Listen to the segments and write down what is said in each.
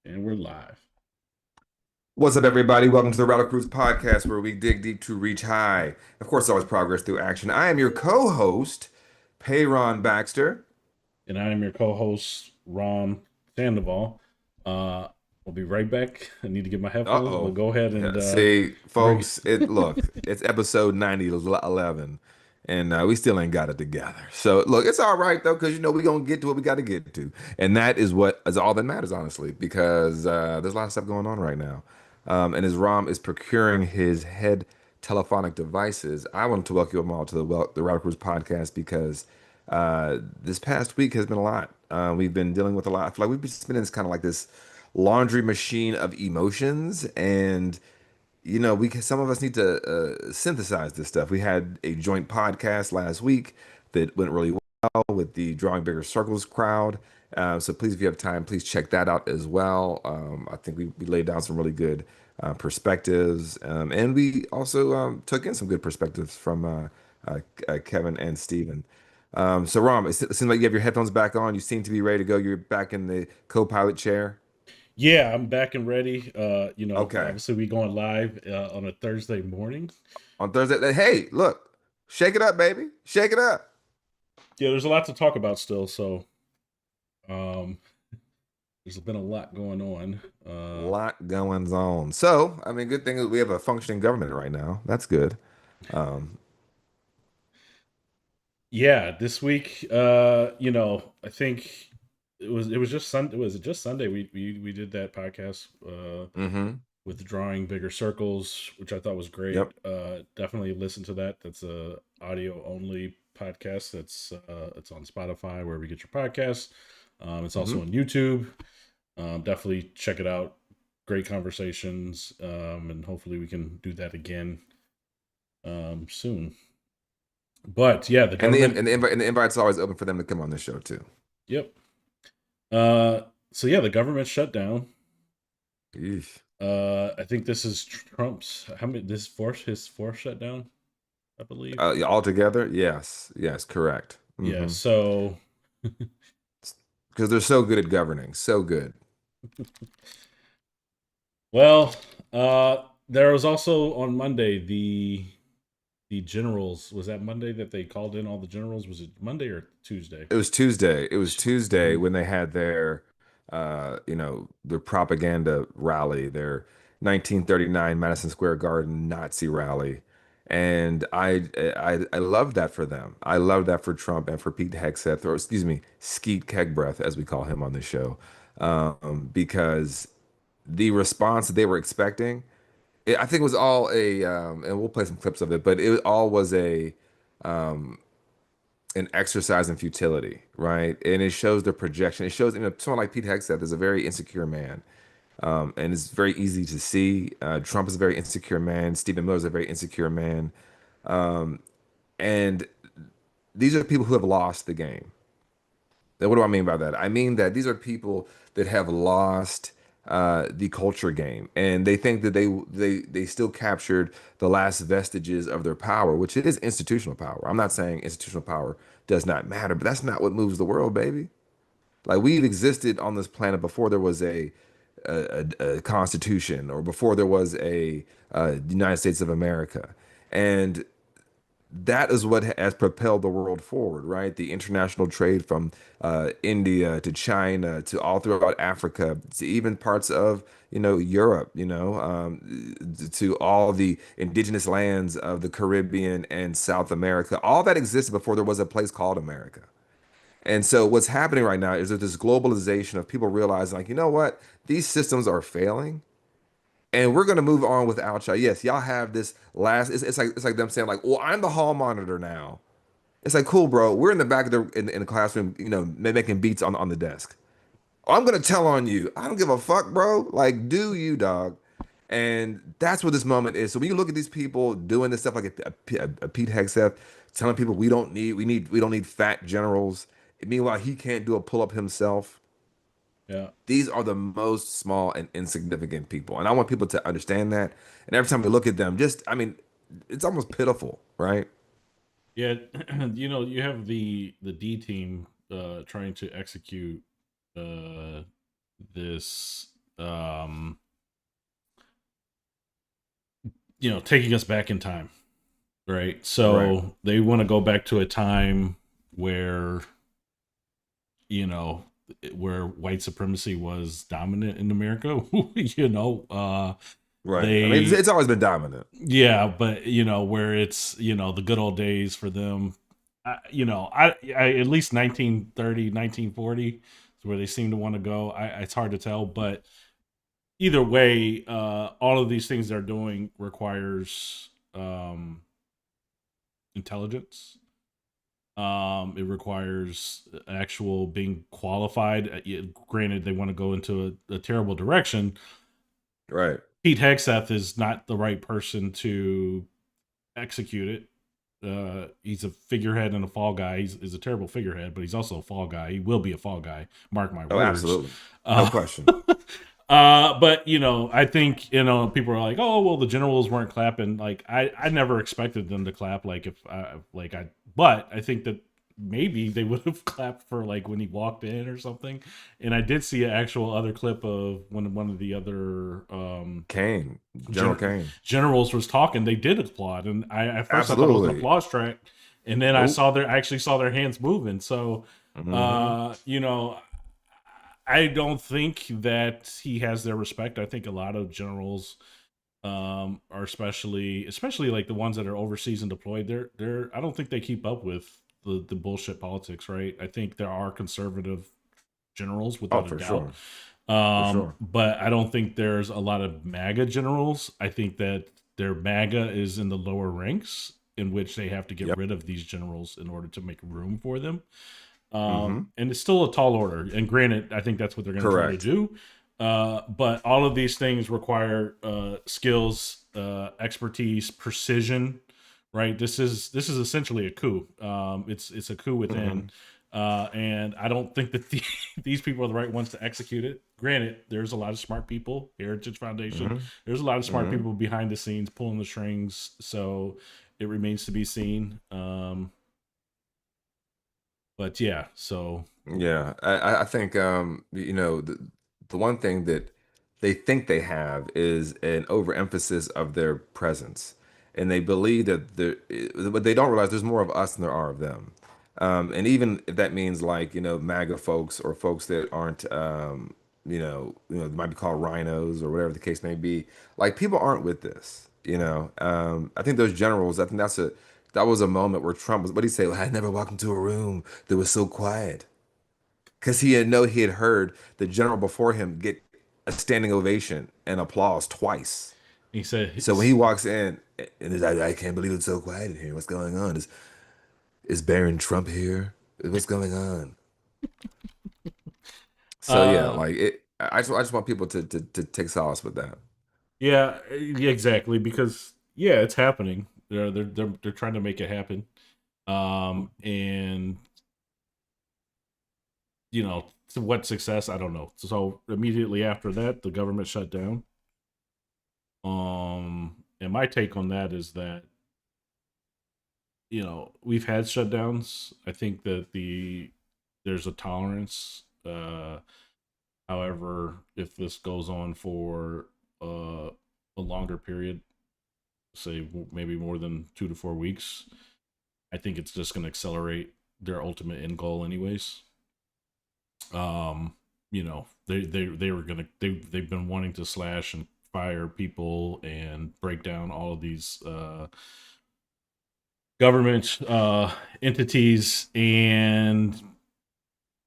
And we're live. What's up, everybody? Welcome to the Rally Cruise podcast, where we dig deep to reach high. Of course, always progress through action. I am your co-host, Payron Baxter. And I am your co-host, Ron Sandoval. Uh, we'll be right back. I need to get my headphones, but Uh-oh. go ahead and See, bring it. folks, it's episode 9011, and we still ain't got it together. So, look, it's all right, though, because, we're going to get to what we got to get to. And that is what is all that matters, honestly, because there's a lot of stuff going on right now. And as Rom is procuring his head telephonic devices, I want to welcome you all to the Rally Cruise podcast because this past week has been a lot. We've been dealing with a lot. I feel like we've been spending this kind of like this laundry machine of emotions, and some of us need to synthesize this stuff. We had a joint podcast last week that went really well with the Drawing Bigger Circles crowd. So please, if you have time, please check that out as well. I think we laid down some really good perspectives, and we also took in some good perspectives from Kevin and Steven. So Rom, it seems like you have your headphones back on. You seem to be ready to go. You're back in the co-pilot chair. Yeah, I'm back and ready. Okay. Obviously we going live on a Thursday morning. On Thursday. Hey, look, shake it up, baby. Shake it up. Yeah, there's a lot to talk about still, so um, there's been a lot going on. Lot going on. So, I mean, good thing is we have a functioning government right now. That's good. Um, Yeah, this week, I think it was just Sunday. Was it just Sunday? We did that podcast. hmm With drawing bigger circles, which I thought was great. Yep. Definitely listen to that. That's a audio only podcast. It's on Spotify wherever you get your podcasts. It's also hmm on YouTube. Definitely check it out. Great conversations, and hopefully we can do that again soon. But yeah, the And the government. and the invite's always open for them to come on this show too. Yep. Uh, so yeah, the government shut down. Eesh. I think this is Trump's. How many? This force his fourth shutdown, I believe. Yeah, all together, yes, yes, correct. Yeah, so Because they're so good at governing, so good. well, there was also on Monday the generals. Was that Monday that they called in all the generals? Was it Monday or Tuesday? It was Tuesday. It was Tuesday Mhm. when they had their propaganda rally, their 1939 Madison Square Garden Nazi rally. And I love that for them. I love that for Trump and for Pete Hegseth, or excuse me, Skeet Kegbreath, as we call him on this show, because the response that they were expecting, I think it was all and we'll play some clips of it, but it all was um, an exercise in futility, right? And it shows the projection. It shows, someone like Pete Hegseth is a very insecure man, and it's very easy to see. Trump is a very insecure man. Stephen Miller is a very insecure man, and these are people who have lost the game. Now, what do I mean by that? I mean that these are people that have lost the culture game, and they think that they still captured the last vestiges of their power, which it is institutional power. I'm not saying institutional power does not matter, but that's not what moves the world, baby. Like we've existed on this planet before there was a constitution, or before there was a United States of America, and that is what has propelled the world forward, right? The international trade from India to China to all throughout Africa to even parts of, Europe, to all the indigenous lands of the Caribbean and South America. All that existed before there was a place called America. And so what's happening right now is that this globalization of people realizing, like, you know what? These systems are failing and we're gonna move on without y'all. Yes, y'all have this last. It's like them saying like, "Well, I'm the hall monitor now." It's like, cool, bro. We're in the back of the classroom, making beats on the desk. Oh, I'm gonna tell on you. I don't give a fuck, bro. Like, do you, dog? And that's what this moment is. So when you look at these people doing this stuff, like a Pete Hegseth telling people we don't need fat generals. Meanwhile, he can't do a pull up himself. Yeah. These are the most small and insignificant people. And I want people to understand that. And every time we look at them, I mean, it's almost pitiful, right? Yeah, you have the D team trying to execute uh this um, taking us back in time, right? Right. So they want to go back to a time where you know where white supremacy was dominant in America. Right. I mean, They it's always been dominant. Yeah, but where it's the good old days for them. I at least 1930, 1940 is where they seem to want to go. It's hard to tell, but either way, all of these things they're doing requires intelligence. It requires actual being qualified. Granted, they want to go into a terrible direction. Right. Pete Hegseth is not the right person to execute it. He's a figurehead and a fall guy. He's a terrible figurehead, but he's also a fall guy. He will be a fall guy. Mark my Oh, words. absolutely. No Uh, question. but I think people are like, oh well, the generals weren't clapping. Like I never expected them to clap. Like if like I, but I think that maybe they would have clapped for like when he walked in or something. And I did see an actual other clip of when one of the other Kane, General gen- Kane. generals was talking, they did applaud, and I at first I thought it was an Absolutely. applause track, and then Nope. I actually saw their hands moving. So, Hmm. I don't think that he has their respect. I think a lot of generals, are especially like the ones that are overseas and deployed. They're I don't think they keep up with the bullshit politics, right? I think there are conservative generals Oh, without a for doubt. sure. For sure. But I don't think there's a lot of MAGA generals. I think that their MAGA is in the lower ranks, in which they have to get Yep. rid of these generals in order to make room for them. Hmm. And it's still a tall order. And granted, I think that's what they're going to try to Correct. do. But all of these things require skills, expertise, precision. Right. This is essentially a coup. It's a coup within. Hmm. And I don't think that these people are the right ones to execute it. Granted, there's a lot of smart people, Heritage Foundation. Hmm. There's a lot of smart Hmm. people behind the scenes pulling the strings. So it remains to be seen. But yeah, so Yeah, I think the one thing that they think they have is an overemphasis of their presence, and they believe that but they don't realize there's more of us than there are of them. And even if that means like MAGA folks or folks that aren't they might be called rhinos or whatever the case may be, like people aren't with this. I think those generals. I think that was a moment where Trump was. What did he say? Well, I never walked into a room that was so quiet because he had heard the general before him get a standing ovation and applause twice. he said, So when he walks in and is I can't believe it's so quiet in here. What's going on? Is Baron Trump here? What's going on? So yeah, uh, like I just want people to take solace with that. yeah, exactly, because yeah, it's happening. They're trying to make it happen. And to what success, I don't know. So immediately after that, the government shut down. And my take on that is that we've had shutdowns. I think that there's a tolerance. However, if this goes on for a longer period, say maybe more than 2 to 4 weeks, I think it's just going to accelerate their ultimate end goal, anyways. They were gonna they've been wanting to slash and fire people and break down all of these government entities, and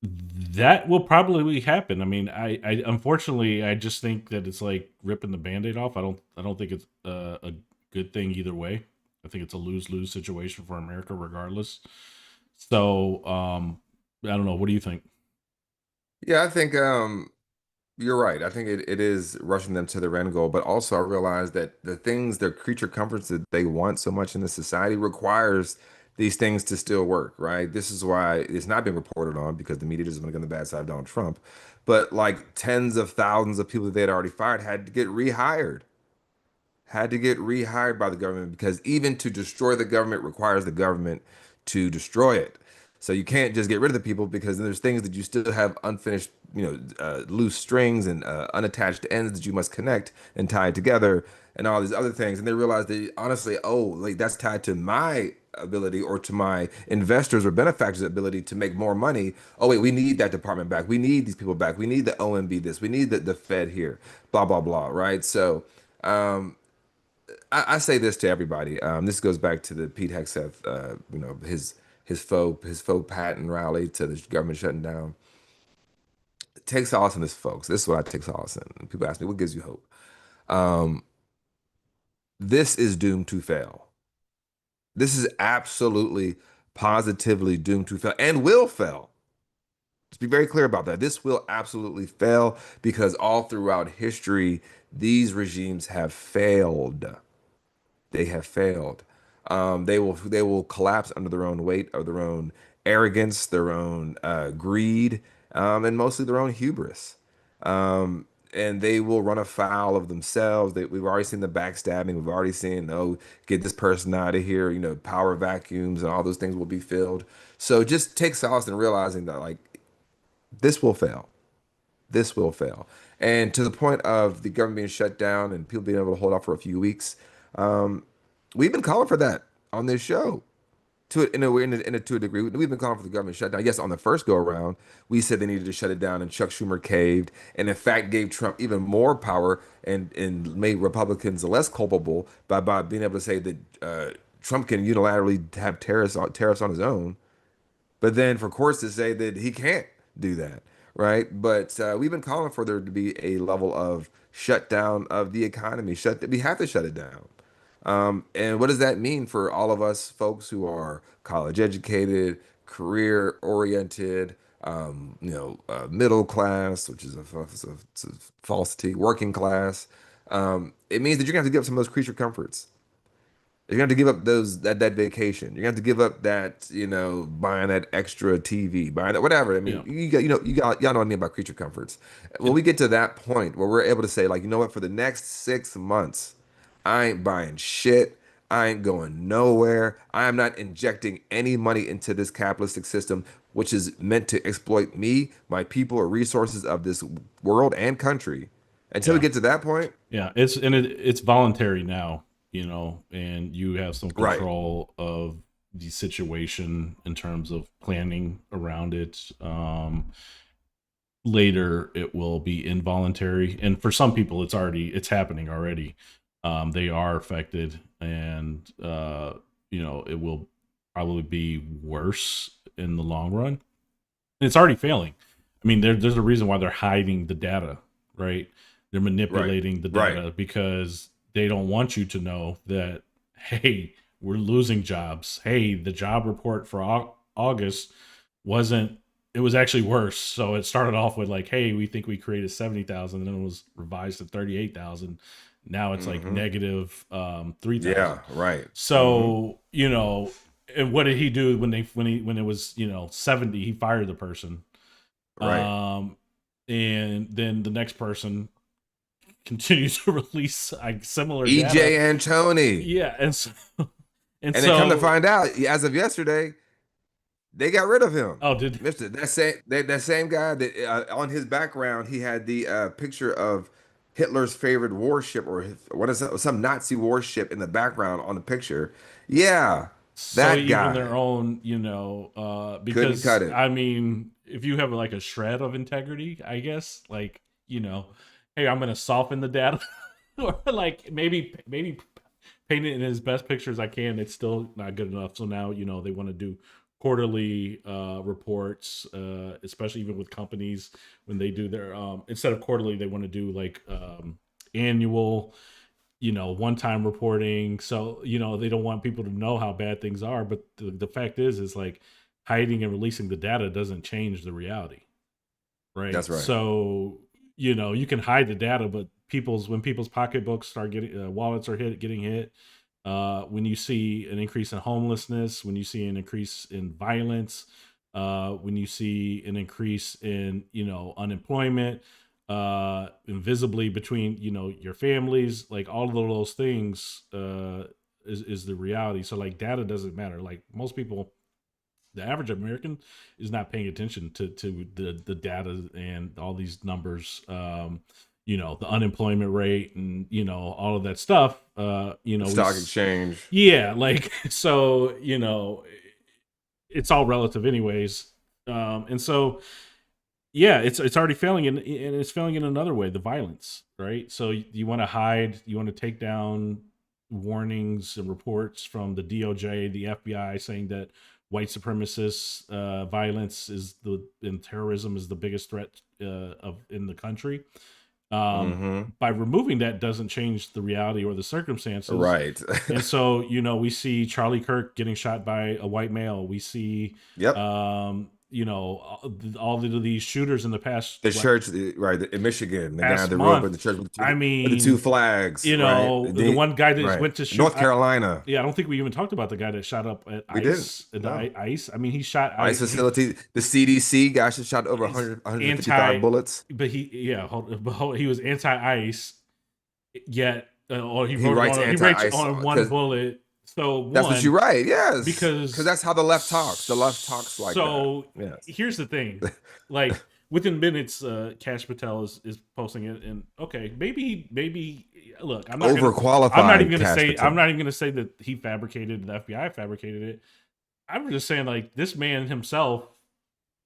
that will probably happen. I mean, I unfortunately I just think that it's like ripping the band-aid off. I don't think it's a good thing either way. I think it's a lose-lose situation for America regardless. So I don't know, what do you think? Yeah, I think you're right. I think it is rushing them to their end goal, but also I realize that the things, their creature comforts that they want so much in the society requires these things to still work, right? This is why it's not been reported on because the media doesn't want to go on the bad side of Donald Trump. But like tens of thousands of people that they had already fired had to get rehired by the government because even to destroy the government requires the government to destroy it. So you can't just get rid of the people because then there's things that you still have unfinished, loose strings and unattached ends that you must connect and tie together and all these other things. And they realize that honestly, oh, like that's tied to my ability or to my investors or benefactors' ability to make more money. Oh, wait, we need that department back. We need these people back. We need the OMB this. We need the Fed here, blah, blah, blah. Right. So, I say this to everybody. This goes back to the Pete Hegseth, his faux patent rally to the government shutting down. Take solace in this, folks. This is what I take solace in. People ask me, what gives you hope? This is doomed to fail. This is absolutely, positively doomed to fail and will fail. Let's be very clear about that. This will absolutely fail because all throughout history, these regimes have failed. They have failed. They will collapse under their own weight of their own arrogance, their own greed, and mostly their own hubris. And they will run afoul of themselves. We've already seen the backstabbing. We've already seen, oh, get this person out of here. Power vacuums and all those things will be filled. So just take solace in realizing that like this will fail. This will fail. And to the point of the government being shut down and people being able to hold off for a few weeks, um, we've been calling for that on this show. To a degree, we've been calling for the government shutdown. Yes, on the first go around, we said they needed to shut it down, and Chuck Schumer caved, and in fact gave Trump even more power and made Republicans less culpable by being able to say that Trump can unilaterally have tariffs on his own. But then for courts to say that he can't do that, right? But we've been calling for there to be a level of shutdown of the economy. We have to shut it down. And what does that mean for all of us folks who are college educated, career oriented, middle class, which is a falsity, working class? It means that you're gonna have to give up some of those creature comforts. You're gonna have to give up that vacation. You're gonna have to give up that, buying that extra TV, buying that whatever. I mean, Yeah. y'all know what I mean about creature comforts. When And we get to that point where we're able to say, like, you know what, for the next 6 months, I ain't buying shit. I ain't going nowhere. I am not injecting any money into this capitalistic system, which is meant to exploit me, my people, or resources of this world and country. Until we yeah. get to that point, Yeah, it's voluntary now, and you have some right? control of the situation in terms of planning around it. Later, it will be involuntary, and for some people, it's happening already. They are affected, and it will probably be worse in the long run. And it's already failing. I mean, there's a reason why they're hiding the data, right? They're Right. manipulating the Right. data because they don't want you to know that, hey, we're losing jobs. Hey, the job report for August wasn't, it was actually worse. So it started off with like, hey, we think we created 70,000, and then it was revised to 38,000. Now it's like Hmm. negative 3,000. Yeah, right. Hmm. So, and what did he do when it was, 70, he fired the person. Right. Um, and then the next person continues to release like similar data. EJ Antoni. Yeah, and And then come to so find out, as of yesterday, they got rid of him. oh, did Mister, that same guy that on his background he had the picture of Hitler's favorite warship or what is it, some Nazi warship in the background on the picture. Yeah, so that even their guy own, couldn't because cut it. I mean, if you have like a shred of integrity, I guess, like hey, I'm gonna soften the data, or like maybe paint it in as best picture as I can. It's still not good enough. So now they want to do quarterly reports, especially even with companies when they do their instead of quarterly, they want to do like annual, one-time reporting. So they don't want people to know how bad things are. But the fact is like hiding and releasing the data doesn't change the reality, right? That's right. So you can hide the data, but when people's pocketbooks start getting wallets are getting hit, when you see an increase in homelessness, when you see an increase in violence, when you see an increase in unemployment, invisibly between your families, like all of those things, is the reality. So like data doesn't matter. Like most people the average American is not paying attention to the data and all these numbers. The unemployment rate and all of that stuff. The stock exchange. Yeah, like so it's all relative anyways. And so yeah, it's already failing, and it's failing in another way, the violence, right? So you want to hide, you want to take down warnings and reports from the DOJ, the FBI, saying that white supremacist violence and terrorism is the biggest threat of in the country. By removing that doesn't change the reality or the circumstances, right? And so we see Charlie Kirk getting shot by a white male. We see Yep. all of these shooters in the past The church, right, in Michigan, the guy past that grew up month. in the church with I the two mean, flags, right? the one guy that Right. went to shoot North Carolina. yeah, I don't think we even talked about the guy that shot up at We didn't. ICE. At the No. ICE. I mean, he shot ICE facility. The CDC guy shot over 100, 155 bullets. But he was anti-ICE. Yet, he He writes anti-ICE on one bullet. So that's what you write, yes, because that's how the left talks. The left talks like that. So yes. Here's the thing, like within minutes, Cash Patel is posting it, and okay, maybe look, I'm not overqualified. I'm not even gonna say that he fabricated, the FBI fabricated it. I'm just saying, like, this man himself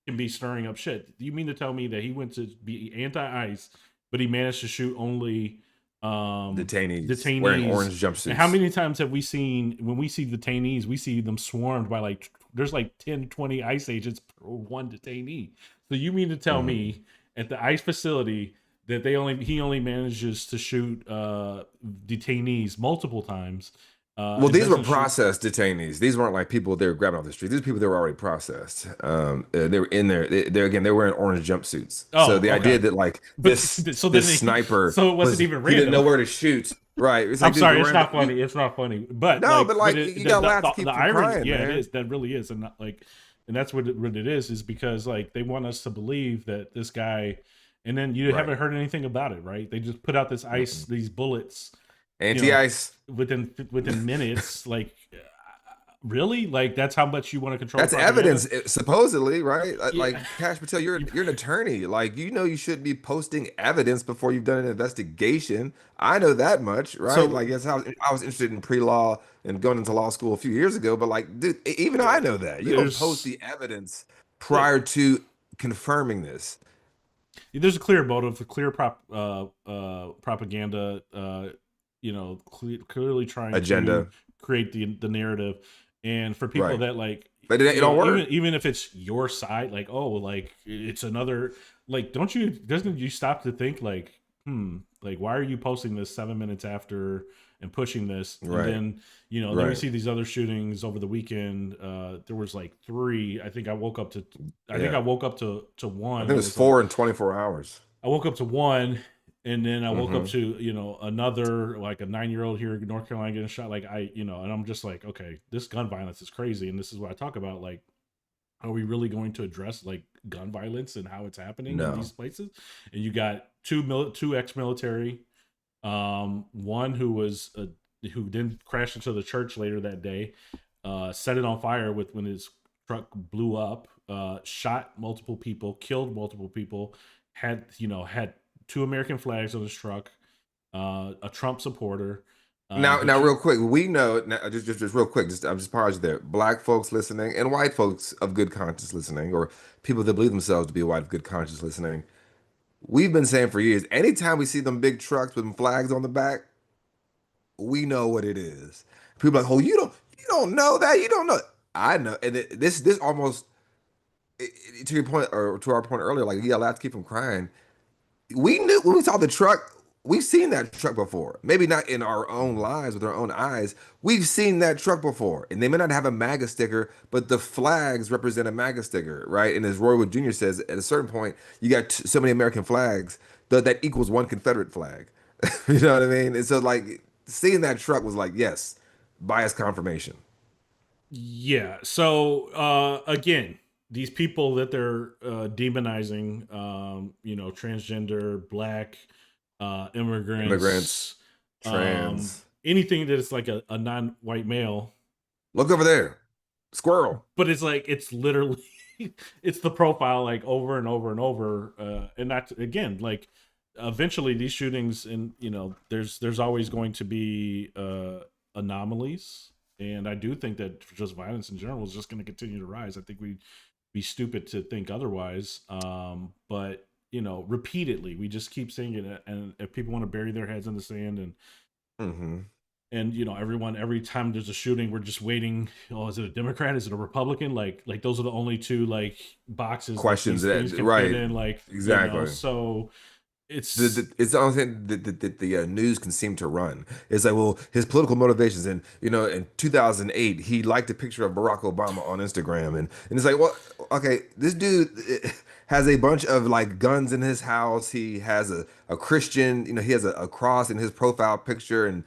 can be stirring up shit. Do you mean to tell me that he went to be anti-ICE, but he managed to shoot only detainees wearing orange jumpsuits? And how many times have we seen, when we see detainees, we see them swarmed by there's 10 20 ICE agents per one detainee. So you mean to tell me at the ICE facility that he only manages to shoot detainees multiple times? Well, these were processed detainees. These weren't like people they were grabbing off the street. These people that were already processed. They were in there. They were wearing orange jumpsuits. So the idea that this sniper, so it wasn't even random. He didn't know where to shoot. Right. It's I'm sorry, it's not funny. It's not funny. But no, you got laugh to keep the irony. Crying, yeah, man. it is. That really is, and that's what it is because they want us to believe that this guy, and then you haven't heard anything about it, right? They just put out this ICE, these bullets. Anti-ICE within minutes, really, that's how much you want to control. That's evidence, supposedly, right? Like Cash Patel, you're an attorney. You shouldn't be posting evidence before you've done an investigation. I know that much, right? So, that's how I was interested in pre-law and going into law school a few years ago. But dude, even I know that you don't post the evidence prior to confirming this. There's a clear motive, a clear propaganda. Clearly trying agenda to create the narrative, and for people that but it don't work. Even if it's your side, it's another, doesn't you stop to think why are you posting this 7 minutes after and pushing this? And then then we see these other shootings over the weekend. There was 3. I think I woke up to one. I think it was 4 in 24 hours. I woke up to one. And then I woke up to, another, a 9-year-old here in North Carolina getting shot. And I'm just okay, this gun violence is crazy. And this is what I talk about. Are we really going to address gun violence and how it's happening in these places? And you got two ex-military, one who then crashed into the church later that day, set it on fire when his truck blew up, shot multiple people, killed multiple people, had 2 American flags on his truck, a Trump supporter. Now, real quick, we know just real quick. I'm just pausing there. Black folks listening and white folks of good conscience listening, or people that believe themselves to be white of good conscience listening. We've been saying for years, anytime we see them big trucks with them flags on the back, we know what it is. People are like, oh, you don't know that, you don't know. I know, and this almost to your point, or to our point earlier, you got to keep from crying. We knew when we saw the truck, we've seen that truck before. Maybe not in our own lives with our own eyes. We've seen that truck before. And they may not have a MAGA sticker, but the flags represent a MAGA sticker, right? And as Roy Wood Jr. says, at a certain point, you got so many American flags that equals one Confederate flag. You know what I mean? And so seeing that truck was yes, bias confirmation. Yeah. So again, these people that they're demonizing, transgender, black, immigrants, trans, anything that is a non-white male. Look over there. Squirrel. but it's like it's literally it's the profile like over and over and over, and that again like eventually these shootings, and there's always going to be anomalies, and I do think that just violence in general is just going to continue to rise. I think we'd be stupid to think otherwise, but repeatedly we just keep saying it, and if people want to bury their heads in the sand, Mm-hmm. and everyone, every time there's a shooting, we're just waiting. Oh, is it a Democrat, is it a Republican? Like those are the only two like boxes that Questions these things that can fit right. in, like Exactly. so it's It's the only thing that the news can seem to run. It's like, well, his political motivations, and in 2008, he liked a picture of Barack Obama on Instagram, and it's like, well, okay, this dude has a bunch of like guns in his house. He has a Christian, he has a cross in his profile picture, and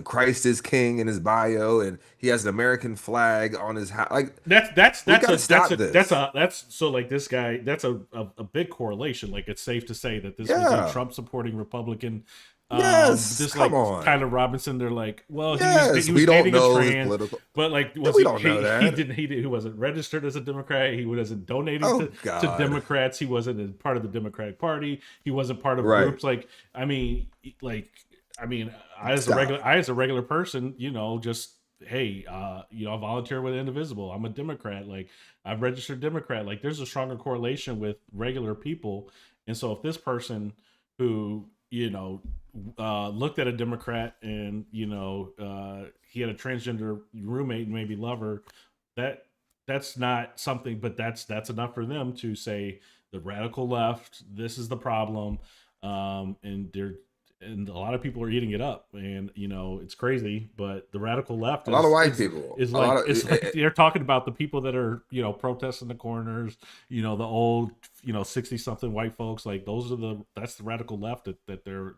Christ is king in his bio, and he has an American flag on his house. Like, that's we that's got a to that's stop a that's this. a that's so like this guy, that's a big correlation. Like it's safe to say that this was a Yeah. Trump supporting Republican. Yes. Just Come like on. Tyler Robinson, they're like, well, Yes, he we was don't dating a know his trans, political. but like Yeah, was we don't know he that. didn't he wasn't registered as a Democrat. He wasn't donating Oh to God. Democrats. He wasn't a part of the Democratic Party. He wasn't part of Right. groups like I mean like I mean Stop. I as a regular person, just hey, I volunteer with Indivisible. I'm a Democrat. Like I've registered Democrat. Like there's a stronger correlation with regular people. And so if this person who, looked at a Democrat and, he had a transgender roommate and maybe lover, that that's not something, but that's enough for them to say the radical left, this is the problem. And a lot of people are eating it up, and it's crazy, but the radical left A lot of is white is people. is A lot like of it's like they're talking about the people that are protesting the corners, the old 60 something white folks, like that's the radical left that they're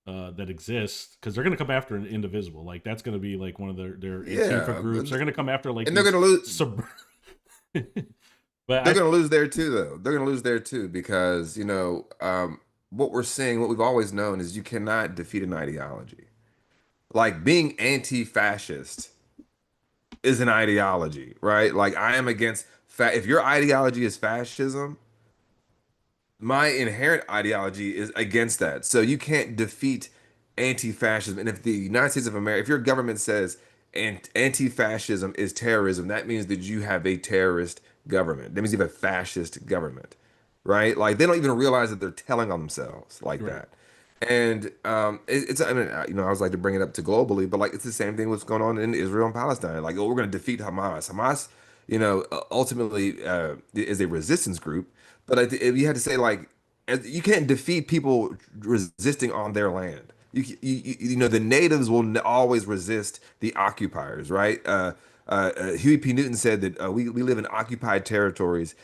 that exists, because they're going to come after an indivisible, like that's going to be like one of their Antifa yeah, groups. They're going to come after like and they're these gonna lose. sub but They're I gonna lose there too, though. They're gonna lose there too because what we're seeing, what we've always known, is you cannot defeat an ideology. Like being anti-fascist is an ideology, right? Like I am against. If your ideology is fascism, my inherent ideology is against that. So you can't defeat anti-fascism. And if the United States of America, if your government says anti-fascism is terrorism, that means that you have a terrorist government. That means you have a fascist government, right? Like they don't even realize that they're telling on themselves like right, that. And it's I mean I always like to bring it up to globally, but like it's the same thing what's going on in Israel and Palestine. Like, oh, we're going to defeat Hamas. Hamas, ultimately is a resistance group, but if you had to say like, you can't defeat people resisting on their land. The natives will always resist the occupiers, right? Huey P. Newton said that we live in occupied territories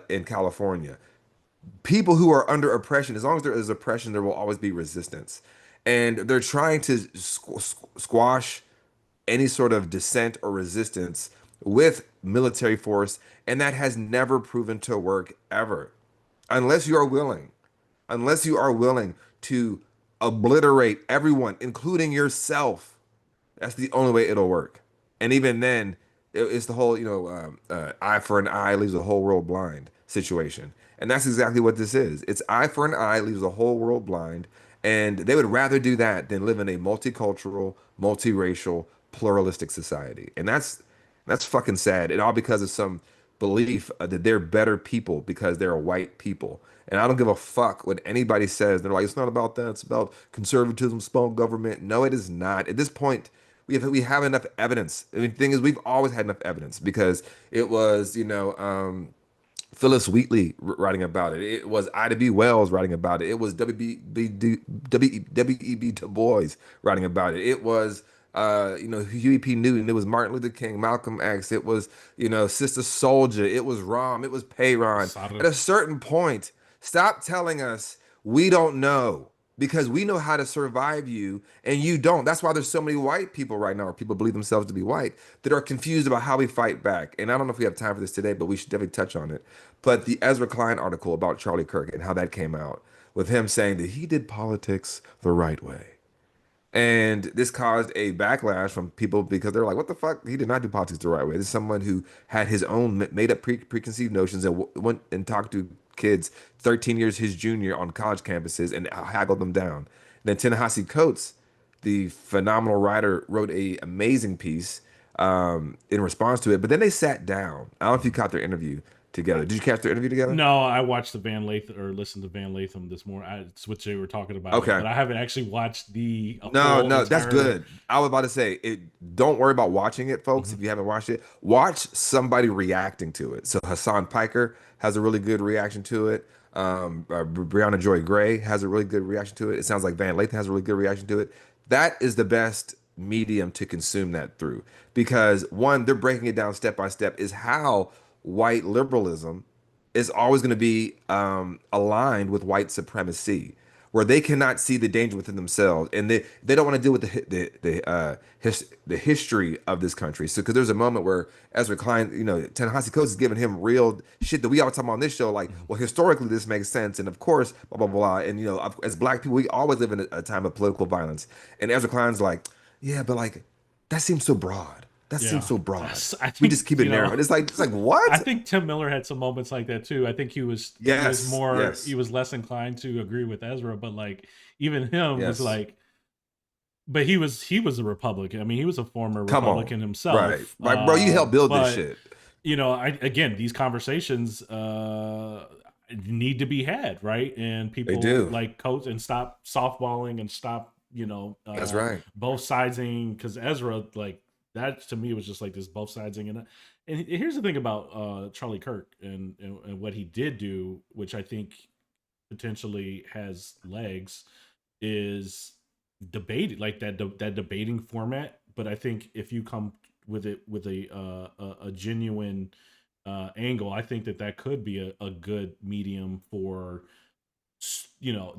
in California. People who are under oppression, as long as there is oppression, there will always be resistance. And they're trying to squash any sort of dissent or resistance with military force, and that has never proven to work ever. Unless you are willing, unless you are willing to obliterate everyone, including yourself, that's the only way it'll work. And even then, it's the whole, eye for an eye leaves the whole world blind situation. And that's exactly what this is. It's eye for an eye leaves the whole world blind. And they would rather do that than live in a multicultural, multiracial, pluralistic society. And that's fucking sad. And all because of some belief that they're better people because they're a white people. And I don't give a fuck what anybody says. They're like, it's not about that. It's about conservatism, small government. No, it is not. At this point, we have enough evidence. I mean, the thing is, we've always had enough evidence because it was, Phyllis Wheatley writing about it. It was Ida B. Wells writing about it. It was W.E.B. Du Bois writing about it. It was, Huey P. Newton. It was Martin Luther King, Malcolm X. It was, Sister Soldier. It was Rom. It was Payron. At Sada. a certain point, stop telling us we don't know because we know how to survive you and you don't. That's why there's so many white people right now, or people believe themselves to be white, that are confused about how we fight back. And I don't know if we have time for this today, but we should definitely touch on it. But the Ezra Klein article about Charlie Kirk and how that came out with him saying that he did politics the right way. And this caused a backlash from people because they're like, what the fuck? He did not do politics the right way. This is someone who had his own made up preconceived notions and went and talked to kids 13 years his junior on college campuses and haggled them down. Then Ta-Nehisi Coates, the phenomenal writer, wrote a amazing piece in response to it. But then they sat down. I don't know if you caught their interview together. Did you catch their interview together? No, I watched the Van Latham or listened to Van Latham this morning. It's what they were talking about it, Okay. but I haven't actually watched the No, full no, that's entire. good. I was about to say it. Don't worry about watching it, folks. Mhm. If you haven't watched it, watch somebody reacting to it. So Hassan Piker has a really good reaction to it. Brianna Joy Gray has a really good reaction to it. It sounds like Van Lathan has a really good reaction to it. That is the best medium to consume that through because one, they're breaking it down step by step. Is how white liberalism is always going to be aligned with white supremacy where they cannot see the danger within themselves, and they don't want to deal with the history of this country. So, because there's a moment where Ezra Klein, Ta-Nehisi Coates is giving him real shit that we always talk about on this show, like, Mhm. well, historically this makes sense, and of course, blah blah blah, and as Black people, we always live in a time of political violence, and Ezra Klein's like, yeah, but like, that seems so broad. That seems Yeah, so broad. I We think just keep it narrow, and it's like I what? think Tim Miller had some moments like that too. I think Yes, he yes, was less inclined to agree with Ezra, but like even him was yes. like, but he was a Republican. I mean, he was a former Come on, Republican right, himself. right, bro. You helped build this But shit. I again these conversations need to be had, right? And They people do. like coach and stop softballing and stop That's right. both sidesing because Ezra like that to me was just like this both sidesing and here's the thing about Charlie Kirk and what he did do, which I think potentially has legs, is debated like that debating format. But I think if you come with it with a genuine angle, I think that could be a good medium for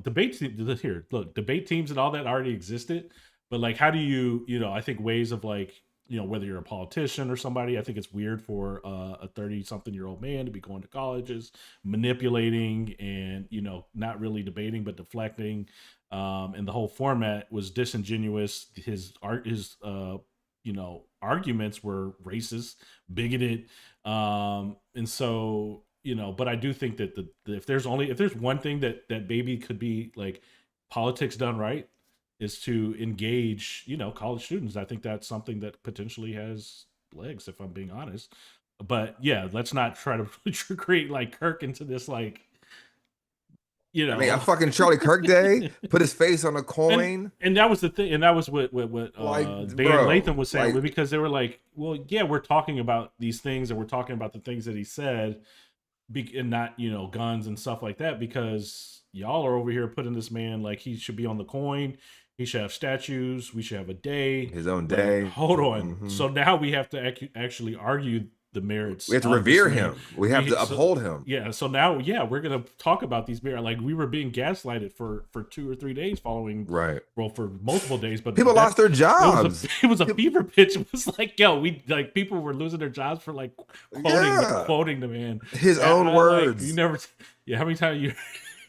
debate here. Look, debate teams and all that already existed, but like, how do I think ways of like whether you're a politician or somebody, I think it's weird for a 30 something year old man to be going to colleges, manipulating and not really debating but deflecting, and the whole format was disingenuous. His arguments were racist, bigoted, and so but I do think that if there's one thing that baby could be like politics done right is to engage college students. I think that's something that potentially has legs, if I'm being honest. But yeah, let's not try to create like Kirk into this like you I mean, a know fucking Charlie Kirk day, put his face on a and coin. and that was the thing, and that was what Like, Van Latham bro, was saying, like, because they were like, well, yeah, we're talking about these things and we're talking about the things that he said, and not guns and stuff like that, because y'all are over here putting this man like he should be on the coin, he should have statues, we should have a day. his own But day. hold on, Hmm. so now we have to actually argue the We merits have to of this revere man. him. We have to So uphold him. yeah, so now we're gonna talk about these merits. Like, we were being gaslighted for 2 or 3 days following, Right. well, for multiple days, but People lost their jobs. it was a Peop- fever pitch. It was like, yo, we like people were losing their jobs for like yeah. quoting the man. His And own I like, you words. never, yeah. How many times you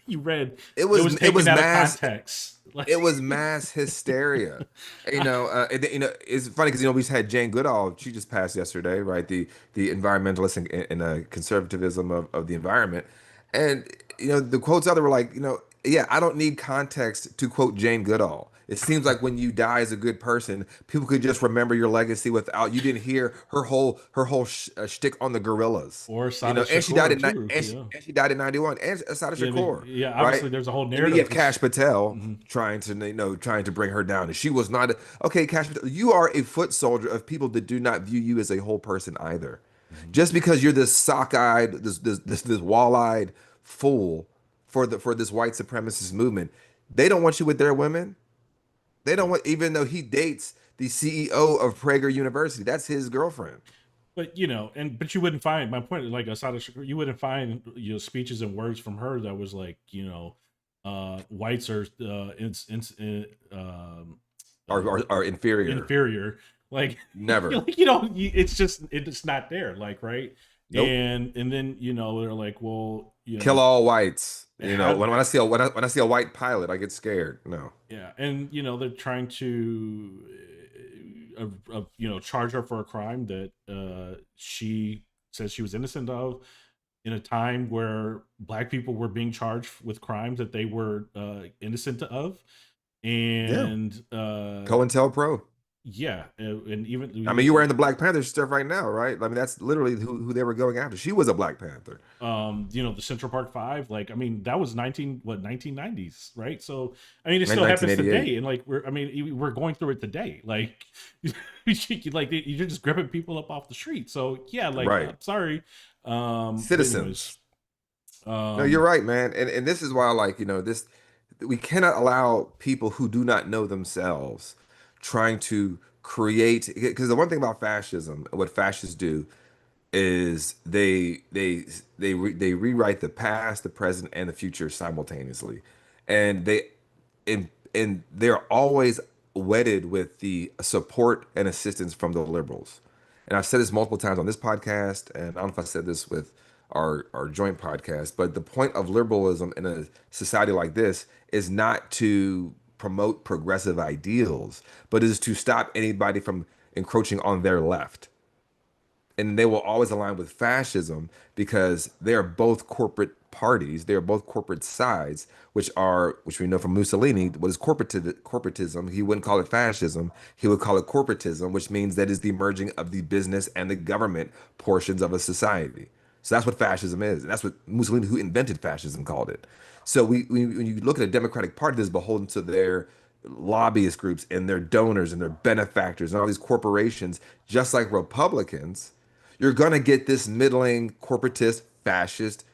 you read It it was was it taken was out of mass. context? Like, It was mass hysteria. It's funny because we just had Jane Goodall. She just passed yesterday, right? The environmentalist and conservatism of the environment, and the quotes out there were like, yeah, I don't need context to quote Jane Goodall. It seems like when you die as a good person, people could just remember your legacy without you didn't hear her whole shtick on the gorillas. or Sada And she died Shakur in too. and she, Yeah, and she died in 91. And Asada yeah, Shakur, yeah. right? Obviously, there's a whole And then you narrative. have Cash Patel Mhm. trying to bring her down. And she was not okay. Cash Patel, you are a foot soldier of people that do not view you as a whole person either. Mhm. Just because you're this sock-eyed, this wall-eyed fool for this white supremacist movement, they don't want you with their women. They don't Yeah. want, even though he dates the CEO of Prager University. That's his girlfriend. But but you wouldn't find, my point is, like Asada Shakur, you wouldn't find speeches and words from her that was like whites are Are inferior. inferior. Like, Never. it's just it's not there. Like, right. Nope. and then they're like, well, Kill all whites. how When I see a when I see a white pilot, I get scared. No. yeah, and they're trying to charge her for a crime that she says she was innocent of, in a time where black people were being charged with crimes that they were innocent of. Yeah. And COINTELPRO. yeah, and I mean, you're even wearing the Black Panther stuff right now, right? I mean, that's literally who they were going after. She was a Black Panther. the Central Park Five, like, I mean, that was 1990s, right? So I mean, it In still happens 1988. today, and like we're going through it today, like like you're just gripping people up off the street. So yeah, like, Right. I'm sorry. But anyways, Citizens. No, you're um right, man. And this is why, like, this we cannot allow people who do not know themselves trying to create, because the one thing about fascism, what fascists do is they rewrite the past, the present, and the future simultaneously, and they're always wedded with the support and assistance from the liberals. And I've said this multiple times on this podcast, and I don't know if I said this with our joint podcast, but the point of liberalism in a society like this is not to promote progressive ideals, but is to stop anybody from encroaching on their left. And they will always align with fascism because they are both corporate parties. They are both corporate sides, which we know from Mussolini, what is corporatism. He wouldn't call it fascism. He would call it corporatism, which means that is the merging of the business and the government portions of a society. So that's what fascism is. And that's what Mussolini, who invented fascism, called it. So when you look at a Democratic Party that's beholden to their lobbyist groups and their donors and their benefactors and all these corporations, just like Republicans, you're going to get this middling corporatist fascist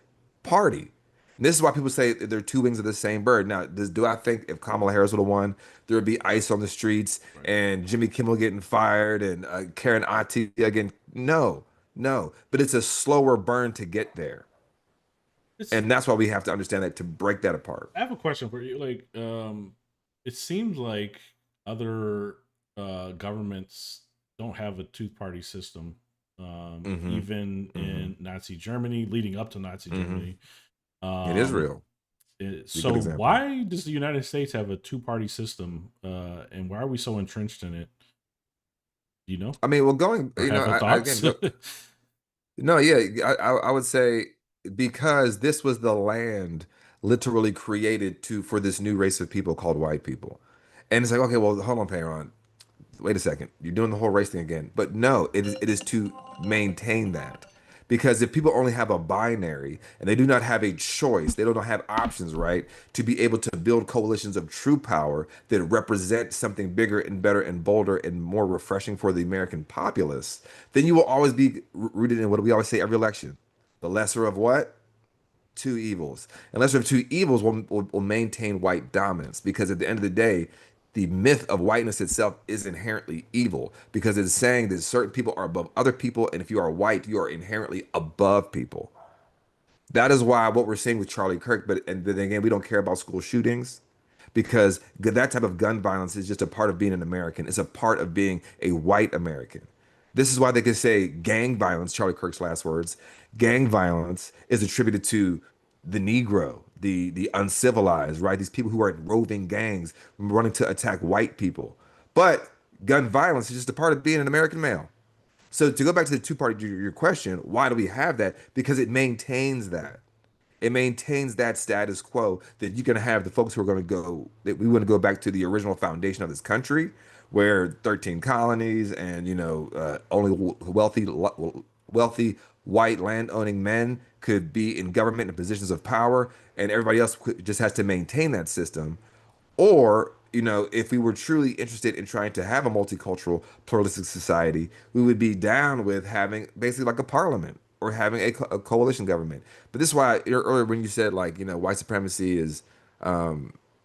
party. And this is why people say they're two wings of the same bird. Now, do I think if Kamala Harris would have won, there would be ice on the streets right. and Jimmy Kimmel getting fired and Karen Ati again? No, no. But it's a slower burn to get there. It's And that's why we have to understand that to break that apart. I have a question for you. Like, it seems like other governments don't have a two-party system. Hmm. Even Hmm. in Nazi Germany, leading up to Nazi Hmm. Germany. In Um, Israel, be a so good example. why does the United States have a two-party system? And why are we so entrenched in it? Do you know, I mean, well, going, or have a I again thoughts? go. No, yeah, I would say because this was the land literally created to for this new race of people called white people, and it's like, okay, well, hold on, Perron, wait a second, you're doing the whole race thing again. But no, it is to maintain that. Because if people only have a binary and they do not have a choice, they don't have options, right, to be able to build coalitions of true power that represent something bigger and better and bolder and more refreshing for the American populace, then you will always be rooted in what we always say every election: the lesser of what? Two evils. And lesser of two evils will maintain white dominance because at the end of the day, the myth of whiteness itself is inherently evil because it's saying that certain people are above other people, and if you are white, you are inherently above people. That is why what we're seeing with Charlie Kirk, but and then again, we don't care about school shootings because that type of gun violence is just a part of being an American. It's a part of being a white American. This is why they can say gang violence, Charlie Kirk's last words, gang violence is attributed to the Negro, the uncivilized, right? These people who are in roving gangs running to attack white people. But gun violence is just a part of being an American male. So to go back to the two part of your question, why do we have that? Because it maintains that. It maintains that status quo that you're going to have the folks who are going to go, that we want to go back to the original foundation of this country, where 13 colonies and, only wealthy white land owning men could be in government and positions of power, and everybody else just has to maintain that system. Or, if we were truly interested in trying to have a multicultural, pluralistic society, we would be down with having basically like a parliament or having a coalition government. But this is why earlier when you said like, white supremacy is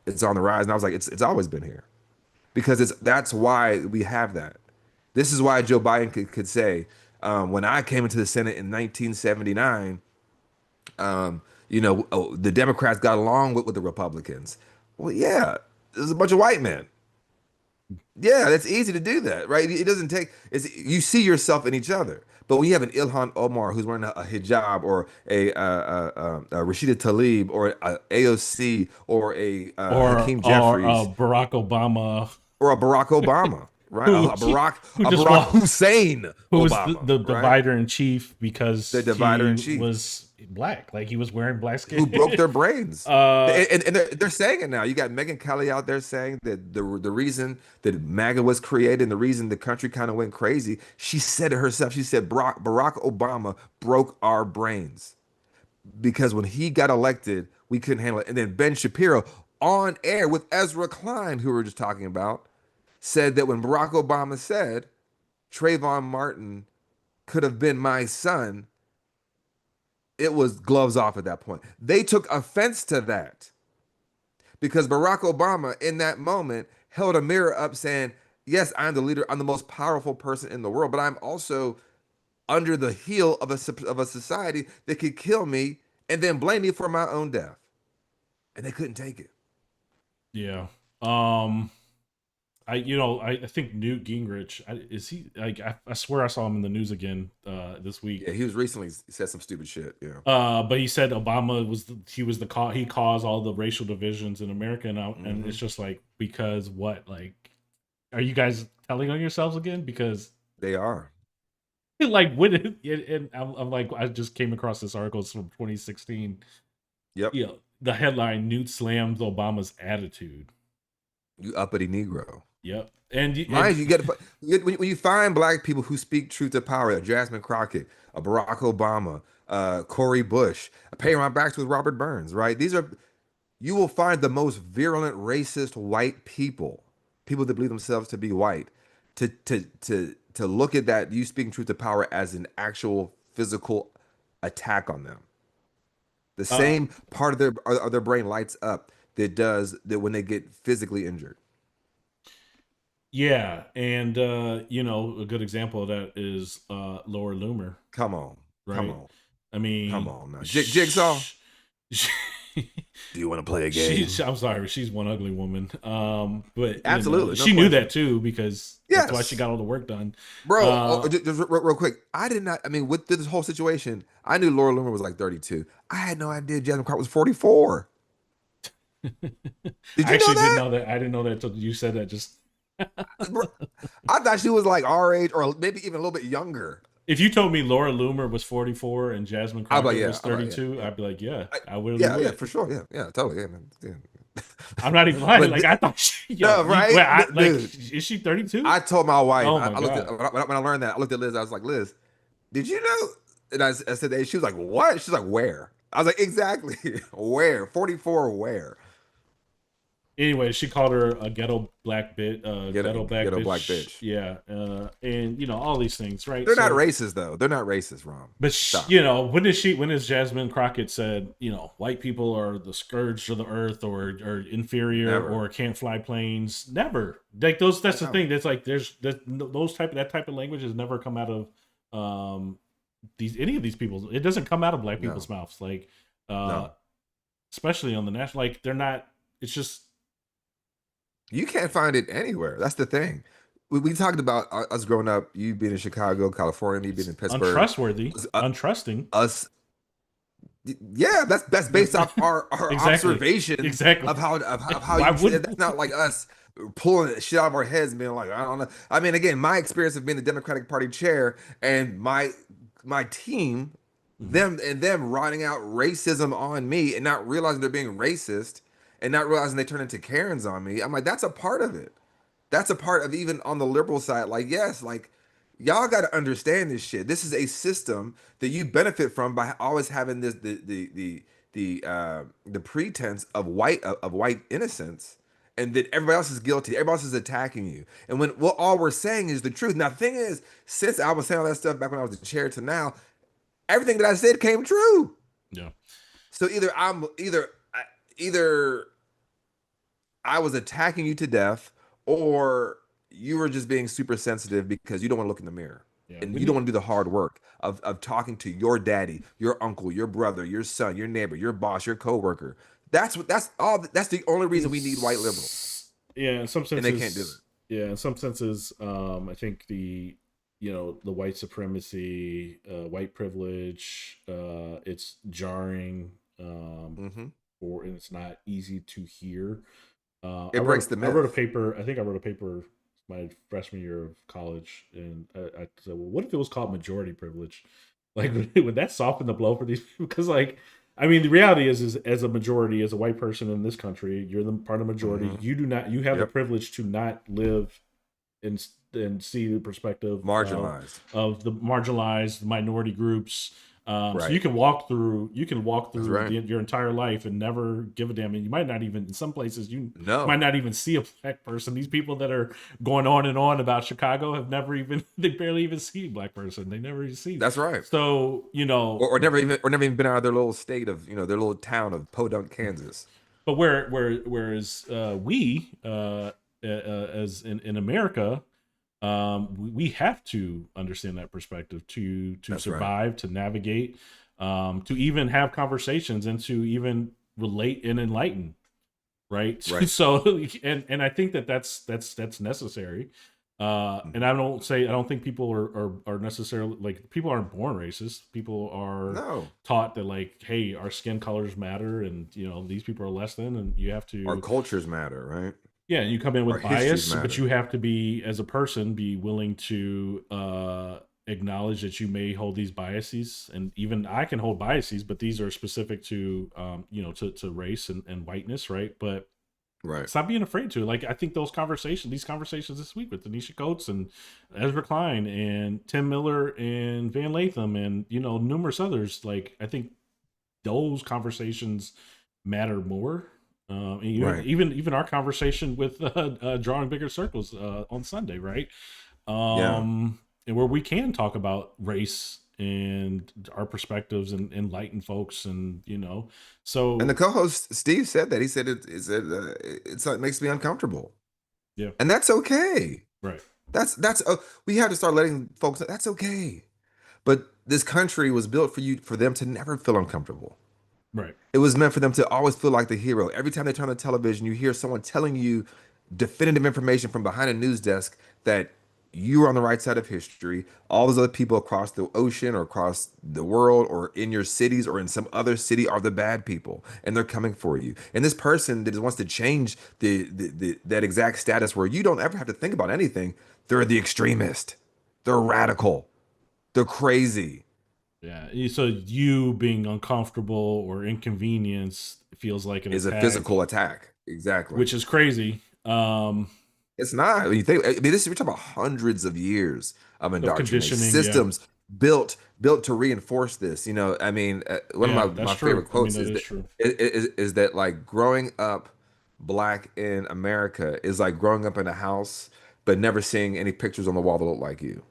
it's on the rise, and I was like, it's always been here because that's why we have that. This is why Joe Biden could say, when I came into the Senate in 1979, the Democrats got along with the Republicans. Well, yeah, there's a bunch of white men. Yeah, that's easy to do that, right? It doesn't take. You see yourself in each other. But when you have an Ilhan Omar who's wearing a hijab, or a Rashida Tlaib, or a AOC, or a Hakeem Jeffries, Barack Obama, or a Barack Obama, right? who who A just Barack walked, Hussein who was Obama, the right? divider in chief The because divider he in chief, was black, like he was wearing black who skin. broke their brains. uh, And they're saying it now. You got Megyn Kelly out there saying that the reason that MAGA was created and the reason the country kind of went crazy, she said it herself. She said Barack Obama broke our brains because when he got elected, we couldn't handle it. And then Ben Shapiro on air with Ezra Klein, who we were just talking about, said that when Barack Obama said Trayvon Martin could have been my son, it was gloves off at that point. They took offense to that because Barack Obama, in that moment, held a mirror up saying, yes, I'm the leader, I'm the most powerful person in the world, but I'm also under the heel of a society that could kill me and then blame me for my own death. And they couldn't take it. yeah. I think Newt Gingrich is he like I swear I saw him in the news again this week. Yeah, he was recently said some stupid shit. Yeah. But he said Obama was the cause, he caused all the racial divisions in America, and it's Hmm. just like, because what, like, are you guys telling on yourselves again? Because They are. like, when and I'm like, I just came across this article, it's from 2016. Yep. The headline: Newt slams Obama's attitude. You uppity Negro. Yep, and Mind you, when you find black people who speak truth to power, like Jasmine Crockett, a Barack Obama, Cori Bush, paying my backs with Robert Burns, right? These are you will find the most virulent racist white people, people that believe themselves to be white, to look at that you speaking truth to power as an actual physical attack on them. The uh, same part of their brain lights up that does that when they get physically injured. yeah, and a good example of that is Laura Loomer, Come on, come right? on, I come mean, on now, Jigsaw. sh- Do you want to play a she's game? I'm sorry, she's one ugly woman. But Absolutely, no she knew question. that too, because that's why she Yes, got all the work done. bro. Uh, Just real quick, I did not. I mean, with this whole situation, I knew Laura Loomer was like 32. I had no idea Jasmine Crockett was 44. Did I you know actually didn't that? know that. I didn't know that until you said that. Just Bro, I thought she was like our age or maybe even a little bit younger. if you told me Laura Loomer was 44 and Jasmine I was like, Crockett yeah, was I was like, 32, yeah, I'd be like, yeah, I, I really yeah, would. for sure, yeah, yeah, totally, yeah, man. Yeah. I'm not even lying. But Like, I thought no, right, dude. is she 32? I told my wife, Oh my I looked at god. when I learned that, I looked at Liz. I was like, Liz, did you know? And I said that. She was like, what? She's like, where? I was like, exactly, where? 44, where? Anyway, she called her a ghetto black ghetto black Get a black bitch. bitch. Yeah, and all these things, right? They're not So, racist though. They're not racist, Rom. but Stop. when is Jasmine Crockett said, white people are the scourge of the earth, or inferior, Never. or can't fly planes? Never. Like, those. That's the Never. thing. That's like, that type of language has never come out of any of these people. It doesn't come out of black No. people's mouths. Like, uh, No. especially on the national. Like, they're not. It's just You can't find it anywhere. That's the thing. We talked about us growing up. You being in Chicago, California, me being in Pittsburgh. untrustworthy, Us, untrusting. us yeah, that's based off our Exactly. observation Exactly. of how Why you treat would it. That's not like us pulling shit out of our heads and being like, I don't know. I mean, again, my experience of being the Democratic Party chair and my team, Mhm. them rotting out racism on me and not realizing they're being racist and not realizing they turn into Karens on me. I'm like, that's a part of it. That's a part of even on the liberal side. Like, yes, like y'all got to understand this shit. This is a system that you benefit from by always having this the pretense of white innocence, and that everybody else is guilty. Everybody else is attacking you. And when all we're saying is the truth. Now, the thing is, since I was saying all that stuff back when I was the chair to now, everything that I said came true. Yeah. So either I was attacking you to death, or you were just being super sensitive because you don't want to look in the mirror Yeah. and you don't want to do the hard work of talking to your daddy, your uncle, your brother, your son, your neighbor, your boss, your coworker. That's the only reason we need white liberals, Yeah, in some and they can't do senses, it. Yeah, in some senses, I think the white supremacy, white privilege, it's jarring, Hmm. or and it's not easy to hear. It breaks the I wrote a myth. paper. I think I wrote a paper my freshman year of college, and I said, "Well, what if it was called majority privilege? Like, would that soften the blow for these people? Because, like, I mean, the reality is, as a majority, as a white person in this country, you're the part of the majority. Hmm. You do not, you have the Yep. privilege to not live and see the perspective Marginalized. of the marginalized minority groups. So Right. you can walk That's through right. your entire life and never give a damn. And you might not even, in some places, you might No, not even see a black person. These people that are going on and on about Chicago have never even, they barely even see a black person. They never even see. that's right. So, Or never even been out of their little state of, their little town of Podunk, Kansas. but whereas we, as in America, we have to understand that perspective to That's right. survive, to navigate, to even have conversations, and to even relate and enlighten, right? Right. So, and I think that's necessary. And Mhm. I don't think people are necessarily, like, people aren't born racist. People are No, taught that, like, hey, our skin colors matter, and these people are less than, and you have our to, cultures matter, right? yeah, you come in Our with histories bias, but you matter. have to be, as a person, be willing to acknowledge that you may hold these biases, and even I can hold biases, but these are specific to to race and whiteness, right? But Right. stop being afraid to. Like, I think these conversations this week with Tanisha Coates and Ezra Klein and Tim Miller and Van Latham and numerous others. Like, I think those conversations matter more. And Right. even our conversation with drawing bigger circles on Sunday, right? Yeah. And where we can talk about race and our perspectives and enlighten folks, and And the so co-host Steve said that. He said it makes me uncomfortable. yeah, And that's okay. right, That's we have to start letting folks know that's okay. But this country was built for them to never feel uncomfortable. right, It was meant for them to always feel like the hero. Every time they turn on the television, you hear someone telling you definitive information from behind a news desk that you are on the right side of history. All those other people across the ocean or across the world or in your cities or in some other city are the bad people, and they're coming for you. And this person that wants to change that exact status where you don't ever have to think about anything, they're the extremist. They're radical. They're crazy. yeah. So you being uncomfortable or inconvenienced feels like an Is a attack, physical attack. Exactly. which is crazy. It's not. When you think, I mean, this we're talking about hundreds of years of Of indoctrination conditioning, yeah, systems built to reinforce this. I mean, one of yeah, my that's favorite true. I mean, quotes that is is that true. is that like growing up black in America is like growing up in a house but never seeing any pictures on the wall that look like you.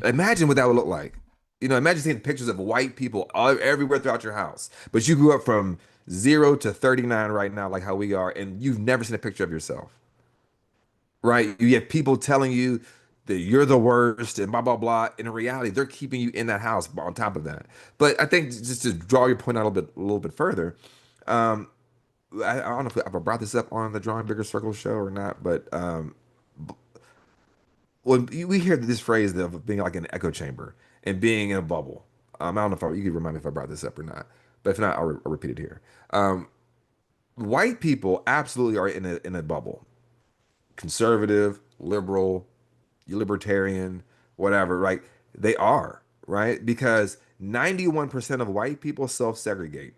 Imagine what that would look like. Imagine seeing pictures of white people everywhere throughout your house, but you grew up from 0 to 39 right now, like how we are, and you've never seen a picture of yourself. Right? You have people telling you that you're the worst and blah blah blah. In reality, they're keeping you in that house on top of that. But I think just to draw your point out a little bit further, um, I don't know if I brought this up on the Drawing Bigger Circle show or not, but when we hear this phrase of being like an echo chamber and being in a bubble, I don't know if you could remind me if I brought this up or not, but if not, I'll repeat it here. Um, White people absolutely are in a bubble, conservative, liberal, libertarian, whatever, right? They are, right? Because 91% of white people self-segregate.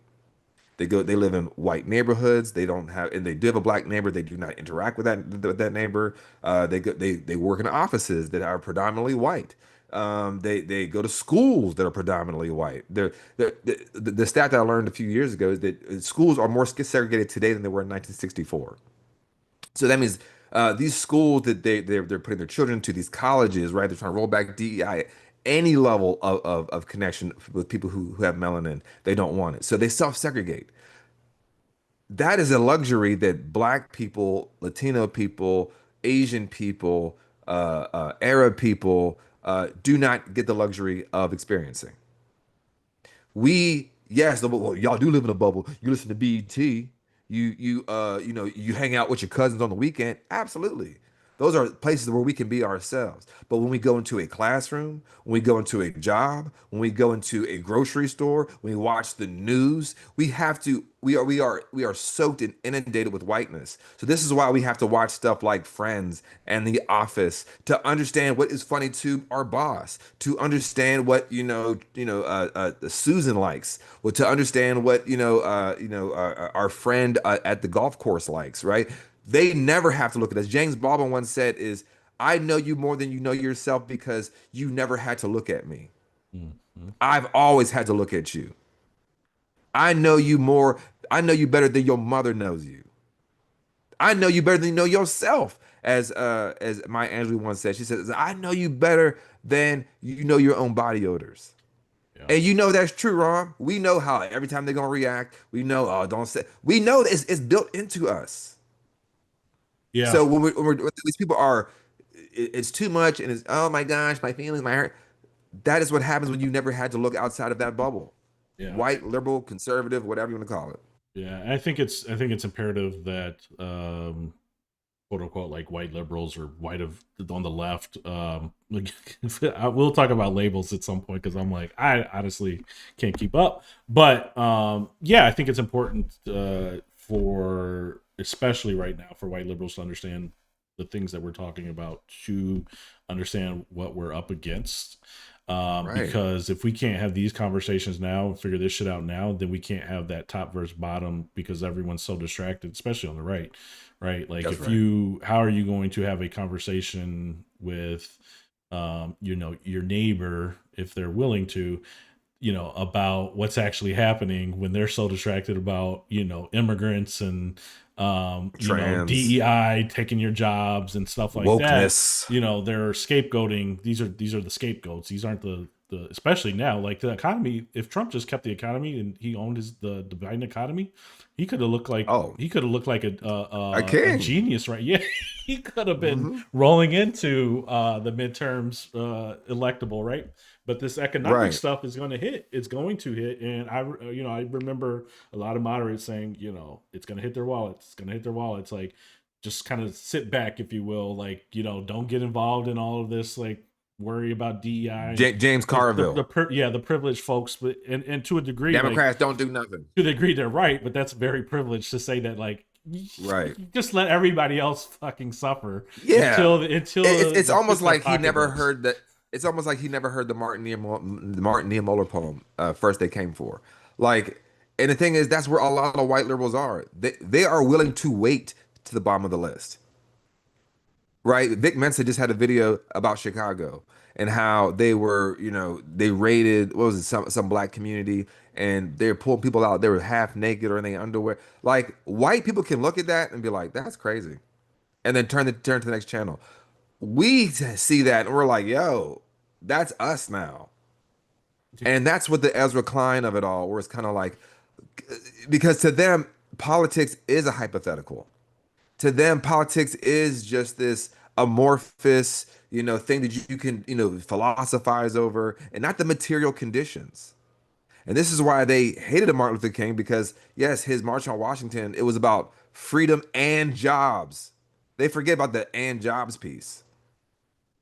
They live in white neighborhoods. They don't have, and they do have a black neighbor. They do not interact with that neighbor. They work in offices that are predominantly white. They go to schools that are predominantly white. The stat that I learned a few years ago is that schools are more segregated today than they were in 1964. So that means these schools that they're putting their children to, these colleges, right? They're trying to roll back DEI, any level of connection with people who have melanin. They don't want it, so they self-segregate. That is a luxury that Black people, Latino people, Asian people, Arab people do not get the luxury of experiencing. Yes, well, y'all do live in a bubble. You listen to BET. You hang out with your cousins on the weekend. Absolutely. Those are places where we can be ourselves. But when we go into a classroom, when we go into a job, when we go into a grocery store, when we watch the news, we are soaked and inundated with whiteness. So this is why we have to watch stuff like Friends and The Office to understand what is funny to our boss, to understand what Susan likes, well, to understand what our friend at the golf course likes, right? They never have to look at us. James Baldwin once said, "Is I know you more than you know yourself because you never had to look at me. Mm-hmm. I've always had to look at you. I know you more. I know you better than your mother knows you. I know you better than you know yourself." As Maya Angelou once said, she says, "I know you better than you know your own body odors." Yeah. And you know that's true, Ron. We know how every time they're gonna react, we know, oh, don't say. We know that it's built into us. Yeah. So when these people are, it's too much, and it's, oh my gosh, my feelings, my heart. That is what happens when you never had to look outside of that bubble. Yeah. White, liberal, conservative, whatever you want to call it. Yeah. I think it's imperative that quote unquote like white liberals or white of on the left like, we'll talk about labels at some point because I'm like I honestly can't keep up, but yeah, I think it's important for especially right now for white liberals to understand the things that we're talking about, to understand what we're up against, Right. because if we can't have these conversations now, figure this shit out now, then we can't have that top versus bottom because everyone's so distracted, especially on the right? Like That's if right. you, how are you going to have a conversation with, your neighbor if they're willing to, about what's actually happening when they're so distracted about, immigrants and, Trans, DEI taking your jobs and stuff like that. wokeness. They're scapegoating. These are the scapegoats. These aren't the especially now, like the economy. If Trump just kept the economy and he owned the Biden economy, he could have looked like Oh, a a king. genius, right? Yeah, he could have been Hmm. rolling into the midterms electable, right? But this economic Right. stuff is going to hit. It's going to hit, and I remember a lot of moderates saying, it's going to hit their wallets. It's going to hit their wallets. Like, just kind of sit back, if you will. Like, don't get involved in all of this. Like, worry about DEI and James Carville. the privileged folks, but and to a degree, like Democrats don't do nothing. to the degree they're right, but that's very privileged to say that, like, Right. just let everybody else fucking suffer Yeah. It's it almost fits their like he never pocketbooks. heard that. It's almost like he never heard the Martin Niemöller poem. First they came for. Like, and the thing is, that's where a lot of white liberals are. They are willing to wait to the bottom of the list. Right? Vic Mensa just had a video about Chicago and how they were, they raided, what was it, some black community, and they're pulling people out. They were half naked or in their underwear. Like, white people can look at that and be like, that's crazy. And then turn to the next channel. We see that and we're like, yo, that's us now. And that's what the Ezra Klein of it all, where it's kind of like, because to them, politics is a hypothetical. To them, politics is just this amorphous, thing that you can, philosophize over, and not the material conditions. And this is why they hated Martin Luther King, because yes, his March on Washington, it was about freedom and jobs. They forget about the and jobs piece,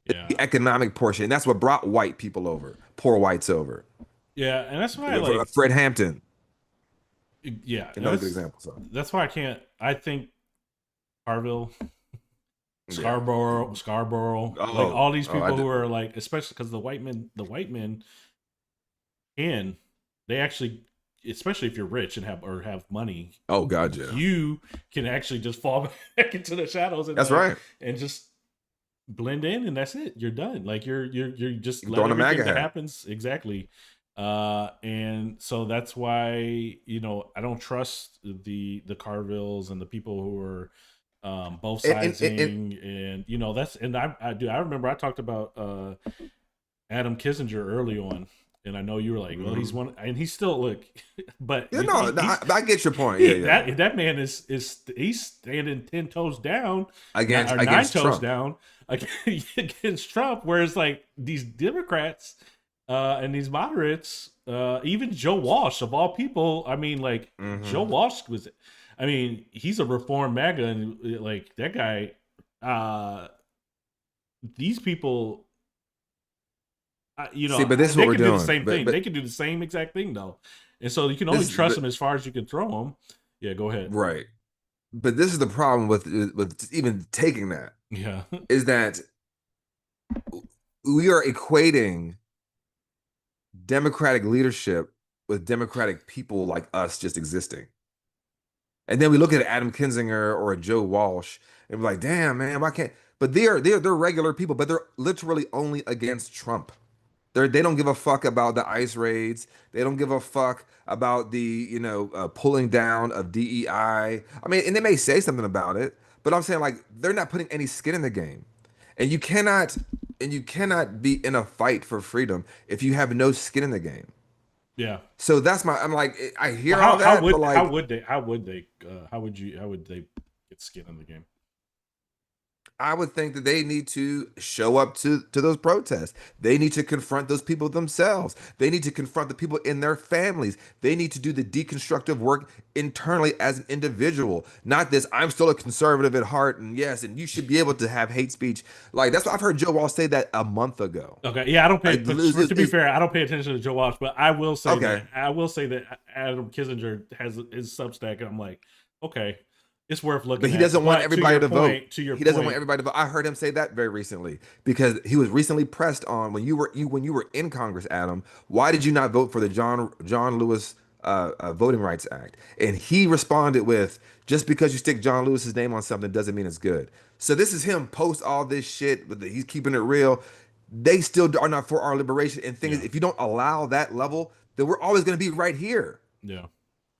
the Yeah, economic portion. And that's what brought white people over, poor whites over. yeah, and that's why, like, Fred Hampton, yeah, and another good example. So that's why I can't. I think Harville, yeah. Scarborough, like Oh, all these oh, I people who did. are like, especially because the white men can, they actually, especially if you're rich and have money, Oh God, yeah. you can actually just fall back into the shadows and That's like right. and just blend in, and that's it. You're done. Like you're just You can throw let on a everything MAGA that hat. happens exactly. And so that's why I don't trust the Carvilles and the people who are both And sidesing, and that's, and I do, I remember I talked about Adam Kissinger early on, and I know you were like, well, he's mhm. one, and he's still, look, but Yeah, no, no, he's I get your point. Yeah, yeah. that man is he's standing 10 toes down, Against or nine against toes Trump. down against Trump, whereas like these Democrats and these moderates, even Joe Walsh of all people, I mean, like Joe Hmm. Walsh was, I mean, he's a reformed MAGA, and like that guy, uh these people, See, but this is what they we're can do the doing. same thing. They can do the same exact thing though, and so you can only This, trust but them as far as you can throw them. Yeah, go ahead. right. But this is the problem with even taking that Yeah, is that we are equating democratic leadership with democratic people like us just existing. And then we look at Adam Kinzinger or a Joe Walsh and we're like, damn, man, why can't? But they're regular people, but they're literally only against Trump. They don't give a fuck about the ICE raids. They don't give a fuck about the pulling down of DEI. I mean, and they may say something about it, but I'm saying like they're not putting any skin in the game, and you cannot be in a fight for freedom if you have no skin in the game. yeah. So that's my. I'm like I Well, hear all that, but like how would they get skin in the game? I would think that they need to show up to those protests. They need to confront those people themselves. They need to confront the people in their families. They need to do the deconstructive work internally as an individual. Not this, I'm still a conservative at heart, and yes, and you should be able to have hate speech. Like that's what I've heard Joe Walsh say that a month ago. Okay, yeah, I don't pay. Like, To be fair, I don't pay attention to Joe Walsh, but I will say okay. that Adam Kissinger has his Substack, and I'm like, okay, it's worth But looking he at. doesn't want But everybody to vote. to your He doesn't want point, everybody to vote. I heard him say that very recently because he was recently pressed on when you were in Congress, Adam. Why did you not vote for the John Lewis Voting Rights Act? And he responded with, "Just because you stick John Lewis's name on something doesn't mean it's good." So this is him post all this shit, but he's keeping it real. They still are not for our liberation. And thing is, yeah, if you don't allow that level, then we're always going to be right here. yeah,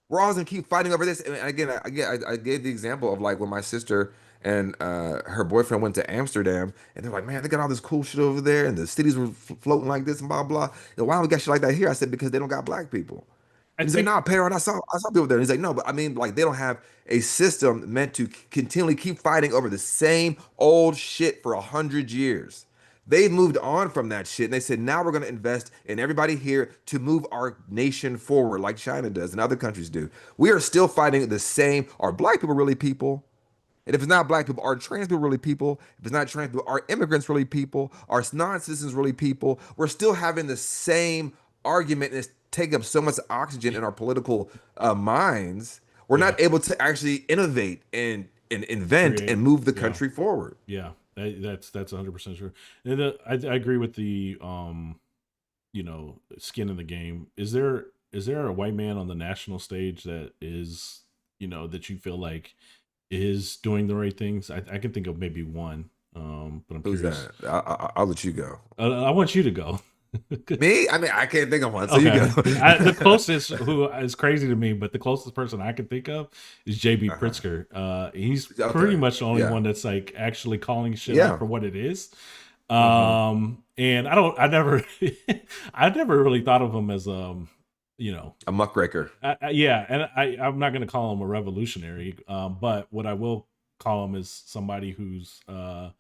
We're always gonna keep fighting over this. And again, I gave the example of like when my sister and her boyfriend went to Amsterdam, and they're like, man, they got all this cool shit over there, and the cities were floating like this and blah blah. And why don't we got shit like that here? I said because they don't got black people. I And he's like, think nah, Perrin, I saw people there. And he's like, no, but I mean, like they don't have a system meant to continually keep fighting over the same old shit for 100 years. They've moved on from that shit and they said, now we're going to invest in everybody here to move our nation forward like China does and other countries do. We are still fighting the same. Are black people really people? And if it's not black people, are trans people really people? If it's not trans people, are immigrants really people? Are non-citizens really people? We're still having the same argument and it's taking up so much oxygen in our political minds. We're yeah, not able to actually innovate and invent create, and move the yeah, country forward. yeah. That's 100% true. And I agree with the skin in the game. Is there a white man on the national stage that is that you feel like is doing the right things? I can think of maybe one, but I'm Who's curious. that? I'll let you go. I want you to go. Me? I mean, I can't think of one, so you Okay, go. the closest who is crazy to me, but the closest person I can think of is JB Uh-huh. Pritzker. He's pretty Okay. much the only Yeah. one that's like actually calling shit out Yeah. for what it is. Uh-huh. And I never, I never really thought of him as you know, A muckraker. yeah, and I'm not going to call him a revolutionary, but what I will call him is somebody who's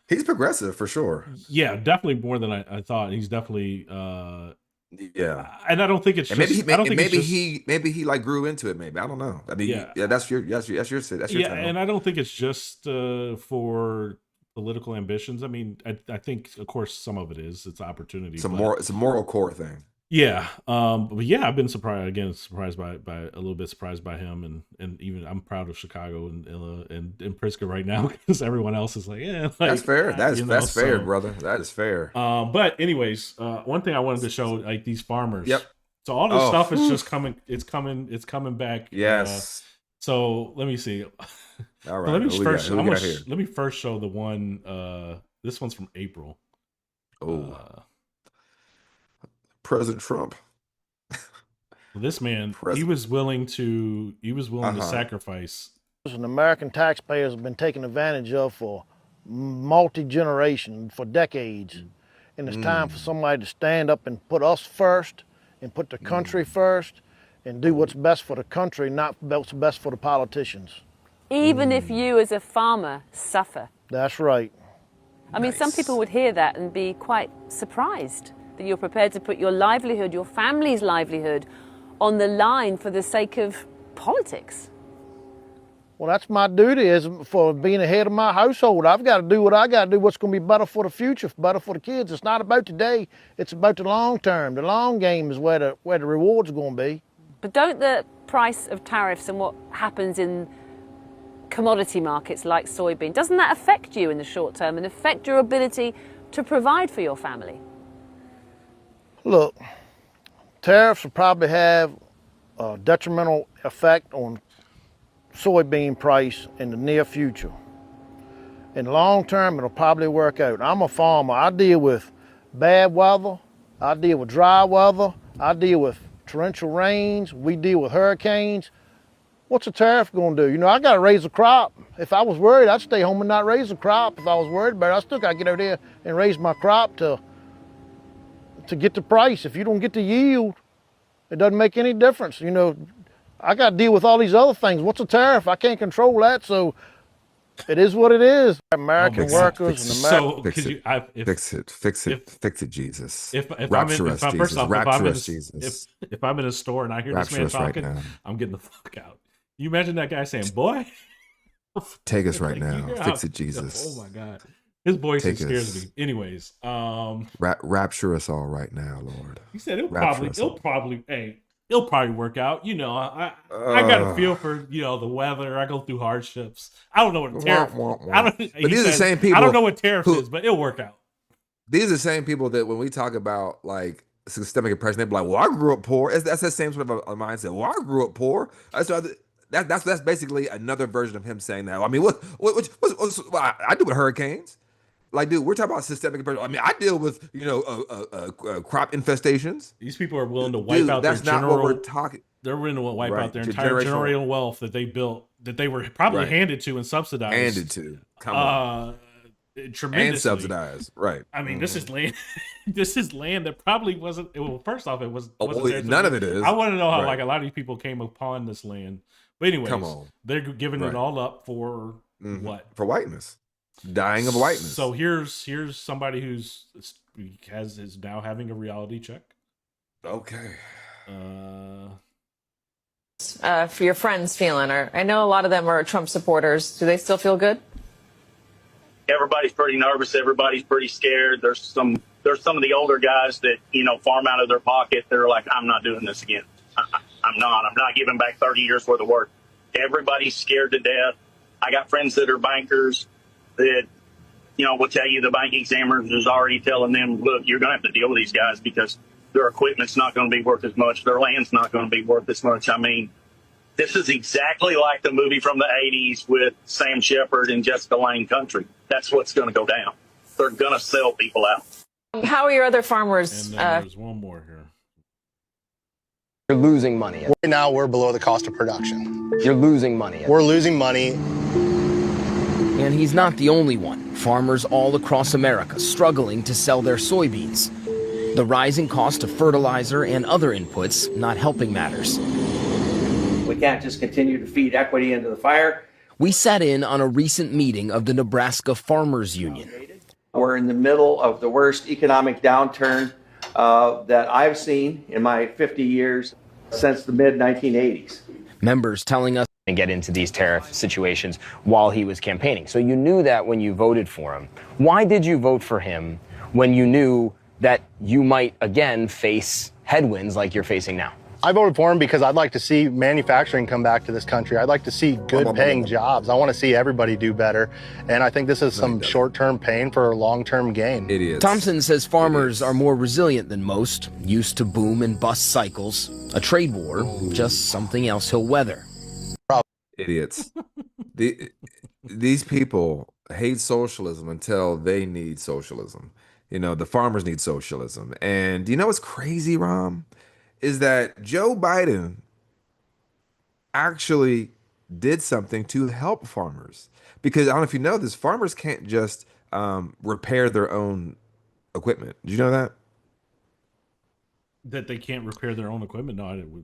He's progressive for sure. yeah, definitely more than I thought. He's definitely Yeah. and I don't think it's And maybe he just I don't and think it's just maybe he like grew into it, maybe. I don't know. I mean, yeah. yeah, that's your Yeah, title. and I don't think it's just for political ambitions. I mean, I think of course some of it is it's opportunity, but It's a moral core thing. yeah, but yeah, I've been surprised by a little bit surprised by him, and even I'm proud of Chicago and Pritzker right now because everyone else is like, yeah, That's like fair. That's fair, so. brother. That is fair. But anyways, one thing I wanted to show like these farmers. Yep. So all this Oh, stuff is whew. just coming. It's coming back. Yes. So let me see. All So let right. me Who we got? first. Who we got here? Let me first show the one. This one's from April. Oh, Uh, President Trump. this man, President. he was willing to Uh-huh. sacrifice. And American taxpayers have been taken advantage of for multi-generation, for decades. And it's time for somebody to stand up and put us first and put the country first and do what's best for the country, not what's best for the politicians. Even if you as a farmer suffer. That's right. I mean, some Nice. people would hear that and be quite surprised that you're prepared to put your livelihood, your family's livelihood, on the line for the sake of politics. Well, that's my duty as for being the head of my household. I've got to do what I got to do, what's going to be better for the future, better for the kids. It's not about today. It's about the long term. The long game is where the rewards are going to be. But don't the price of tariffs and what happens in commodity markets like soybean, doesn't that affect you in the short term and affect your ability to provide for your family? Look, tariffs will probably have a detrimental effect on soybean price in the near future. In the long term, it'll probably work out. I'm a farmer. I deal with bad weather. I deal with dry weather. I deal with torrential rains. We deal with hurricanes. What's a tariff going to do? You know, I got to raise a crop. If I was worried, I'd stay home and not raise a crop. If I was worried about it, I still got to get out there and raise my crop to get the price. If you don't get the yield, it doesn't make any difference. You know, I got to deal with all these other things. What's a tariff? I can't control that, so it is what it is. American workers and American. Fix it, Jesus. If Rapture us, Jesus. If I'm in a store and I hear this man talking, right, I'm getting the fuck out. You imagine that guy saying, "Boy, take us right now. Fix it, Jesus." Oh my God, his voice scares me. Anyways, rapture us all right now, Lord. He said it'll probably work out. You know, I got a feel for, you know, the weather. I go through hardships. I don't know what tariff. But these are the same people. I don't know what tariff is, but it'll work out. These are the same people that when we talk about like systemic oppression, they're like, "Well, I grew up poor." That's the same sort of a mindset. Well, I grew up poor. That's basically another version of him saying that. I mean, what I do with hurricanes. Like, dude, we're talking about systemic oppression. I mean, I deal with, you know, crop infestations. These people are willing to wipe out their general. That's not what we're talking. They're willing to wipe out their entire generational wealth that they built, that they were probably handed to and subsidized. Come on. Tremendously. And subsidized, right? I mean, this is land. This is land that probably wasn't. Well, first off, it wasn't. None of it is. I want to know how like a lot of these people came upon this land. But anyways, they're giving it all up for what? For whiteness. Dying of whiteness. So here's somebody is now having a reality check. Okay. For your friends feeling, or I know a lot of them are Trump supporters. Do they still feel good? Everybody's pretty nervous. Everybody's pretty scared. There's some of the older guys that, you know, farm out of their pocket. They're like, I'm not doing this again. I'm not giving back 30 years worth of work. Everybody's scared to death. I got friends that are bankers that, you know, will tell you the bank examiner is already telling them, look, you're going to have to deal with these guys because their equipment's not going to be worth as much. Their land's not going to be worth as much. I mean, this is exactly like the movie from the 80s with Sam Shepard and Jessica Lange Country. That's what's going to go down. They're going to sell people out. How are your other farmers? And then there's one more here. You're losing money. Right now, we're below the cost of production. You're losing money. We're losing money. And he's not the only one. Farmers all across America struggling to sell their soybeans. The rising cost of fertilizer and other inputs not helping matters. We can't just continue to feed equity into the fire. We sat in on a recent meeting of the Nebraska Farmers Union. We're in the middle of the worst economic downturn that I've seen in my 50 years since the mid-1980s. Members telling us and get into these tariff situations while he was campaigning. So you knew that when you voted for him. Why did you vote for him when you knew that you might again face headwinds like you're facing now? I voted for him because I'd like to see manufacturing come back to this country. I'd like to see good paying jobs. I want to see everybody do better. And I think this is some short-term pain for a long-term gain. Idiots. Thompson says farmers are more resilient than most, used to boom and bust cycles. A trade war, just something else he'll weather. Idiots. These people hate socialism until they need socialism. You know, the farmers need socialism. And you know what's crazy, Rom? Is that Joe Biden actually did something to help farmers. Because I don't know if you know this, farmers can't just repair their own equipment. Did you know that? That they can't repair their own equipment? No, I didn't. No.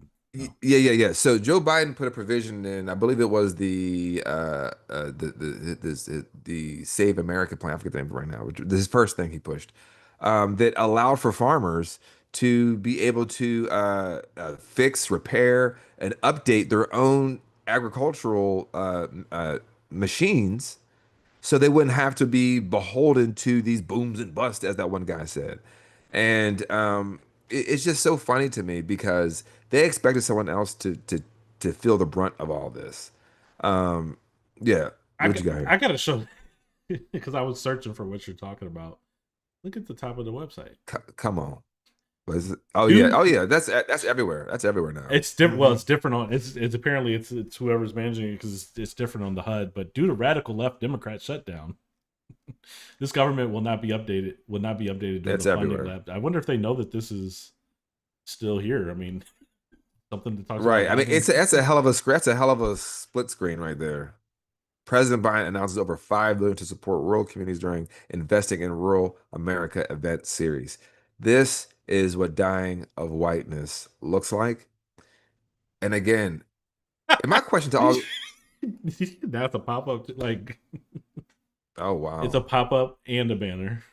Yeah. So Joe Biden put a provision in, I believe it was the Save America plan. I forget the name right now. Which this is the first thing he pushed that allowed for farmers to be able to fix, repair, and update their own agricultural machines, so they wouldn't have to be beholden to these booms and busts, as that one guy said. And it's just so funny to me because they expected someone else to feel the brunt of all this. Yeah, what you got here? I gotta show because I was searching for what you're talking about. Look at the top of the website. Come on. Was it? Oh Dude, yeah, oh yeah. That's everywhere. That's everywhere now. It's different. Well, it's different on. It's apparently it's whoever's managing it because it's different on the HUD. But due to radical left Democrat shutdown, this government will not be updated. Will not be updated during It's the funding everywhere. lab. I wonder if they know that this is still here. I mean, something to talk Right. about. I mean, that's a hell of a that's a hell of a split screen right there. President Biden announces over $5 billion to support rural communities during investing in rural America event series. This is what dying of whiteness looks like. And again, and my question to all That's a pop up. Like, oh wow, it's a pop up and a banner.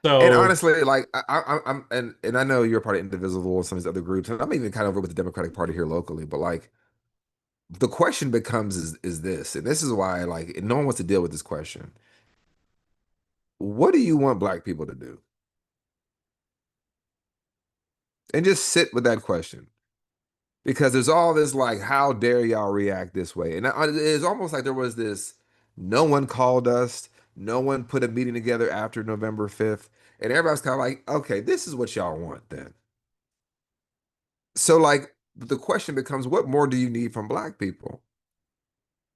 So, and honestly, like I'm and I know you're part of Indivisible and some of these other groups, and I'm even kind of over with the Democratic Party here locally, but like the question becomes is this, and this is why like no one wants to deal with this question. What do you want black people to do? And just sit with that question. Because there's all this like, how dare y'all react this way? And it's almost like there was this, no one called us, no one put a meeting together after November 5th. And everybody's kind of like, okay, this is what y'all want then. So like the question becomes, what more do you need from black people?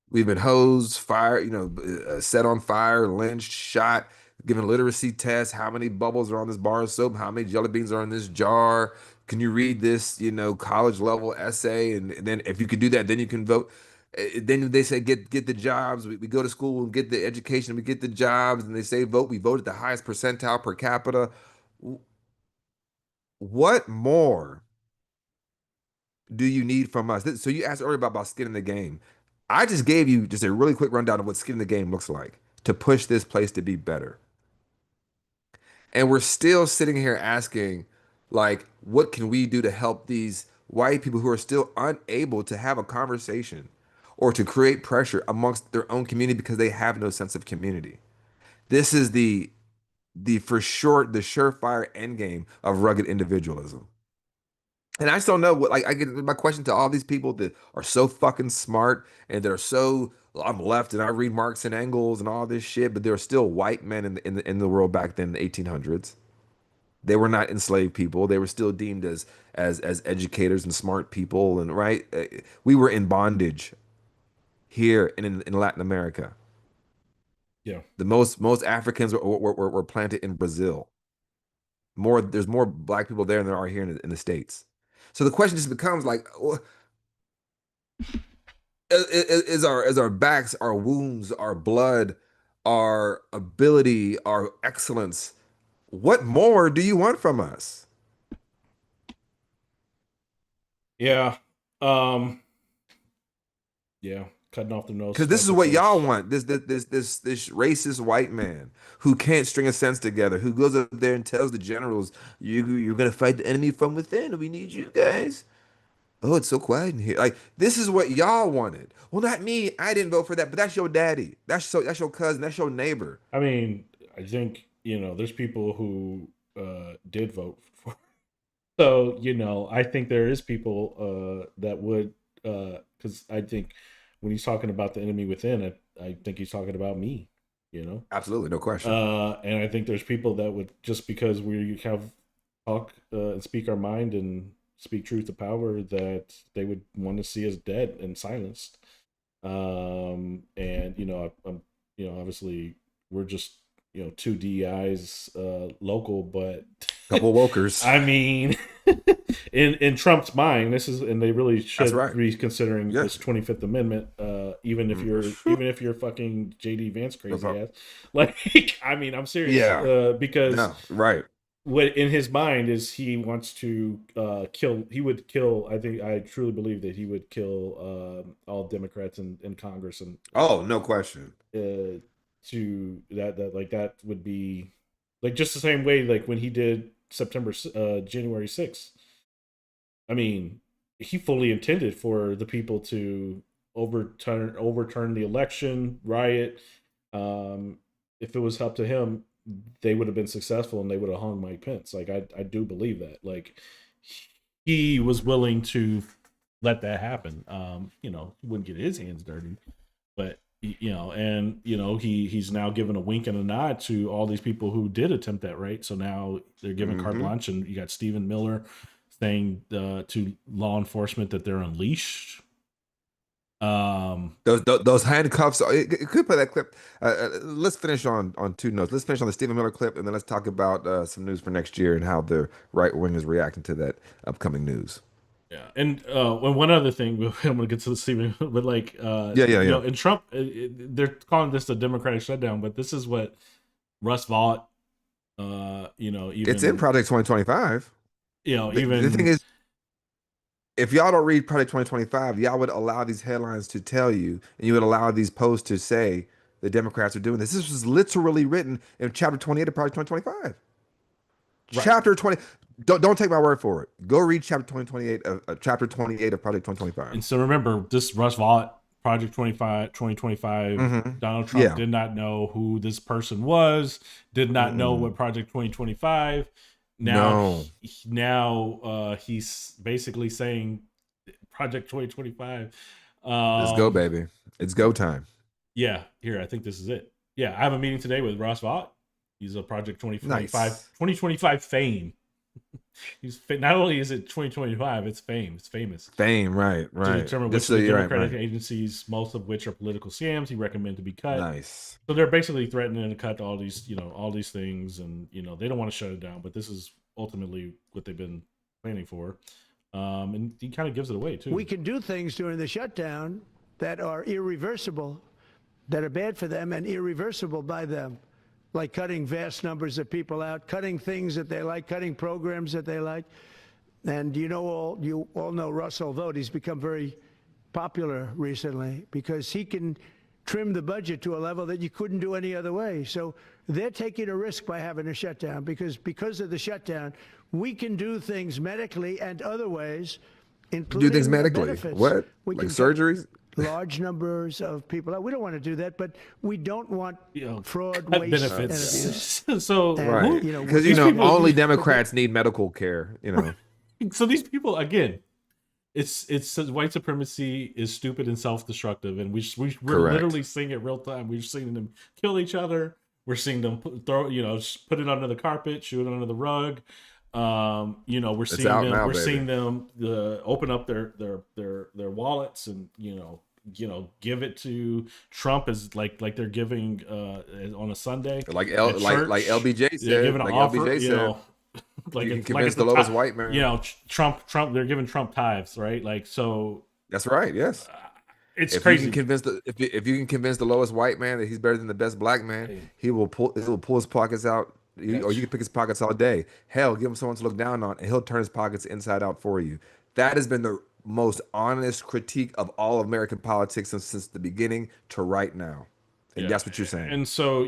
We've been hosed, fired, set on fire, lynched, shot, given literacy tests. How many bubbles are on this bar of soap? How many jelly beans are in this jar? Can you read this, college level essay? And then if you can do that, then you can vote. Then they say get the jobs. We go to school and get the education. We get the jobs, and they say vote. We vote at the highest percentile per capita. What more do you need from us? So you asked earlier about skin in the game. I just gave you just a really quick rundown of what skin in the game looks like to push this place to be better. And we're still sitting here asking, like, what can we do to help these white people who are still unable to have a conversation or to create pressure amongst their own community because they have no sense of community? This is the surefire end game of rugged individualism. And I just don't know what, like, I get my question to all these people that are so fucking smart and they're so, I'm left and I read Marx and Engels and all this shit, but there are still white men in the world back then in the 1800s. They were not enslaved people. They were still deemed as educators and smart people. And right, we were in bondage here in Latin America. yeah. The most Africans were planted in Brazil. There's more black people there than there are here in the States. So the question just becomes like, is our backs, our wounds, our blood, our ability, our excellence, what more do you want from us? Yeah. Yeah. Cutting off the nose. Because this is what y'all want. This racist white man who can't string a sentence together, who goes up there and tells the generals, you're gonna fight the enemy from within. We need you guys. Oh, it's so quiet in here. Like, this is what y'all wanted. Well, not me. I didn't vote for that, but that's your daddy. That's your cousin. That's your neighbor. I mean, I think, there's people who did vote for. So, I think there is people that would, because I think when he's talking about the enemy within, I think he's talking about me, Absolutely, no question. And I think there's people that would, just because we have talk and speak our mind and speak truth to power, that they would want to see us dead and silenced. And obviously we're just two DEIs local, but couple wokers. I mean, in Trump's mind, and they really should be considering this 25th Amendment, even if you're fucking JD Vance crazy ass. Like, I mean, I'm serious. Because what in his mind is he wants to kill. He would kill. I truly believe that he would kill all Democrats in Congress. And no question. That would be like just the same way like when he did January 6th. I mean, he fully intended for the people to overturn the election, riot. If it was up to him, they would have been successful and they would have hung Mike Pence. Like I do believe that. Like he was willing to let that happen. He wouldn't get his hands dirty, but he's now given a wink and a nod to all these people who did attempt that, right? So now they're giving carte blanche, and you got Stephen Miller saying to law enforcement that they're unleashed. Those handcuffs. It could play that clip. Let's finish on two notes. Let's finish on the Stephen Miller clip, and then let's talk about some news for next year and how the right wing is reacting to that upcoming news. Yeah, and one other thing, I'm gonna get to the Stephen, but like, and Trump, they're calling this a Democratic shutdown, but this is what Russ Vought, even it's in Project 2025. Even the thing is, if y'all don't read Project 2025, y'all would allow these headlines to tell you, and you would allow these posts to say the Democrats are doing this. This was literally written in Chapter 28 of Project 2025. Right. Chapter 20. Don't take my word for it. Go read Chapter 28 of Project 2025. And so remember, this Russ Vought, Project 2025. Donald Trump did not know who this person was. Did not know what Project 2025. Now he's basically saying Project 2025. Let's go, baby. It's go time. Yeah, here, I think this is it. Yeah, I have a meeting today with Russ Vought. He's a Project 2025 fame. He's not only is it 2025, it's fame. It's famous. Fame, right. To determine which of the Democratic agencies, most of which are political scams, he recommended to be cut. Nice. So they're basically threatening to cut all these things, and they don't want to shut it down, but this is ultimately what they've been planning for. And he kind of gives it away too. We can do things during the shutdown that are irreversible, that are bad for them and irreversible by them. Like cutting vast numbers of people out, cutting things that they like, cutting programs that they like. And you all know Russ Vought. He's become very popular recently because he can trim the budget to a level that you couldn't do any other way. So they're taking a risk by having a shutdown because of the shutdown, we can do things medically and other ways, including do things medically. Benefits. What? Like surgeries? Large numbers of people. We don't want to do that, but we don't want fraud, waste, benefits. and abuse. So right, because only Democrats need medical care. So these people, again, it's white supremacy is stupid and self-destructive, and we're literally seeing it real time. We're seeing them kill each other. We're seeing them put it under the carpet, shoot it under the rug. We're seeing them open up their wallets and give it to Trump as like they're giving on a Sunday, like LBJ said, they're giving an offer, like you can convince the lowest white man. Trump, they're giving Trump tithes, right? Like, so that's right. Yes. It's crazy. If you can convince the lowest white man that he's better than the best black man, he will pull his pockets out. Or you can pick his pockets all day. Hell, give him someone to look down on, and he'll turn his pockets inside out for you. That has been the most honest critique of all of American politics since the beginning to right now. And that's what you're saying. And so,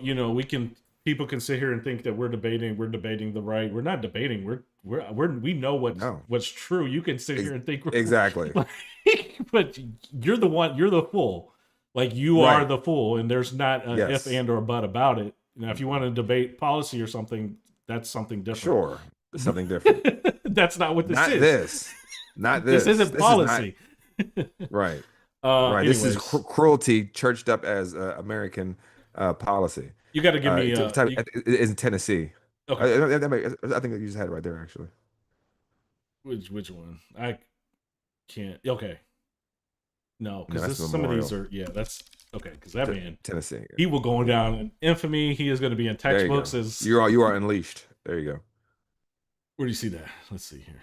people can sit here and think that we're debating the right. We're not debating. We know what's true. You can sit here and think exactly. But you're the fool. Like, you are the fool, and there's not an if, and, or but about it. Now, if you want to debate policy or something, that's something different. Sure, it's something different. That's not what this is. Not this. This isn't policy. Right. Right. Anyways. This is cruelty churched up as American policy. You got to give me. It's in Tennessee. Okay. I think you just had it right there, actually. Which one? I can't. Okay. No, because some of these are. Yeah, that's. Okay, because that man, Tennessee, he will go down in infamy. He is going to be in textbooks as you are unleashed. There you go. Where do you see that? Let's see here.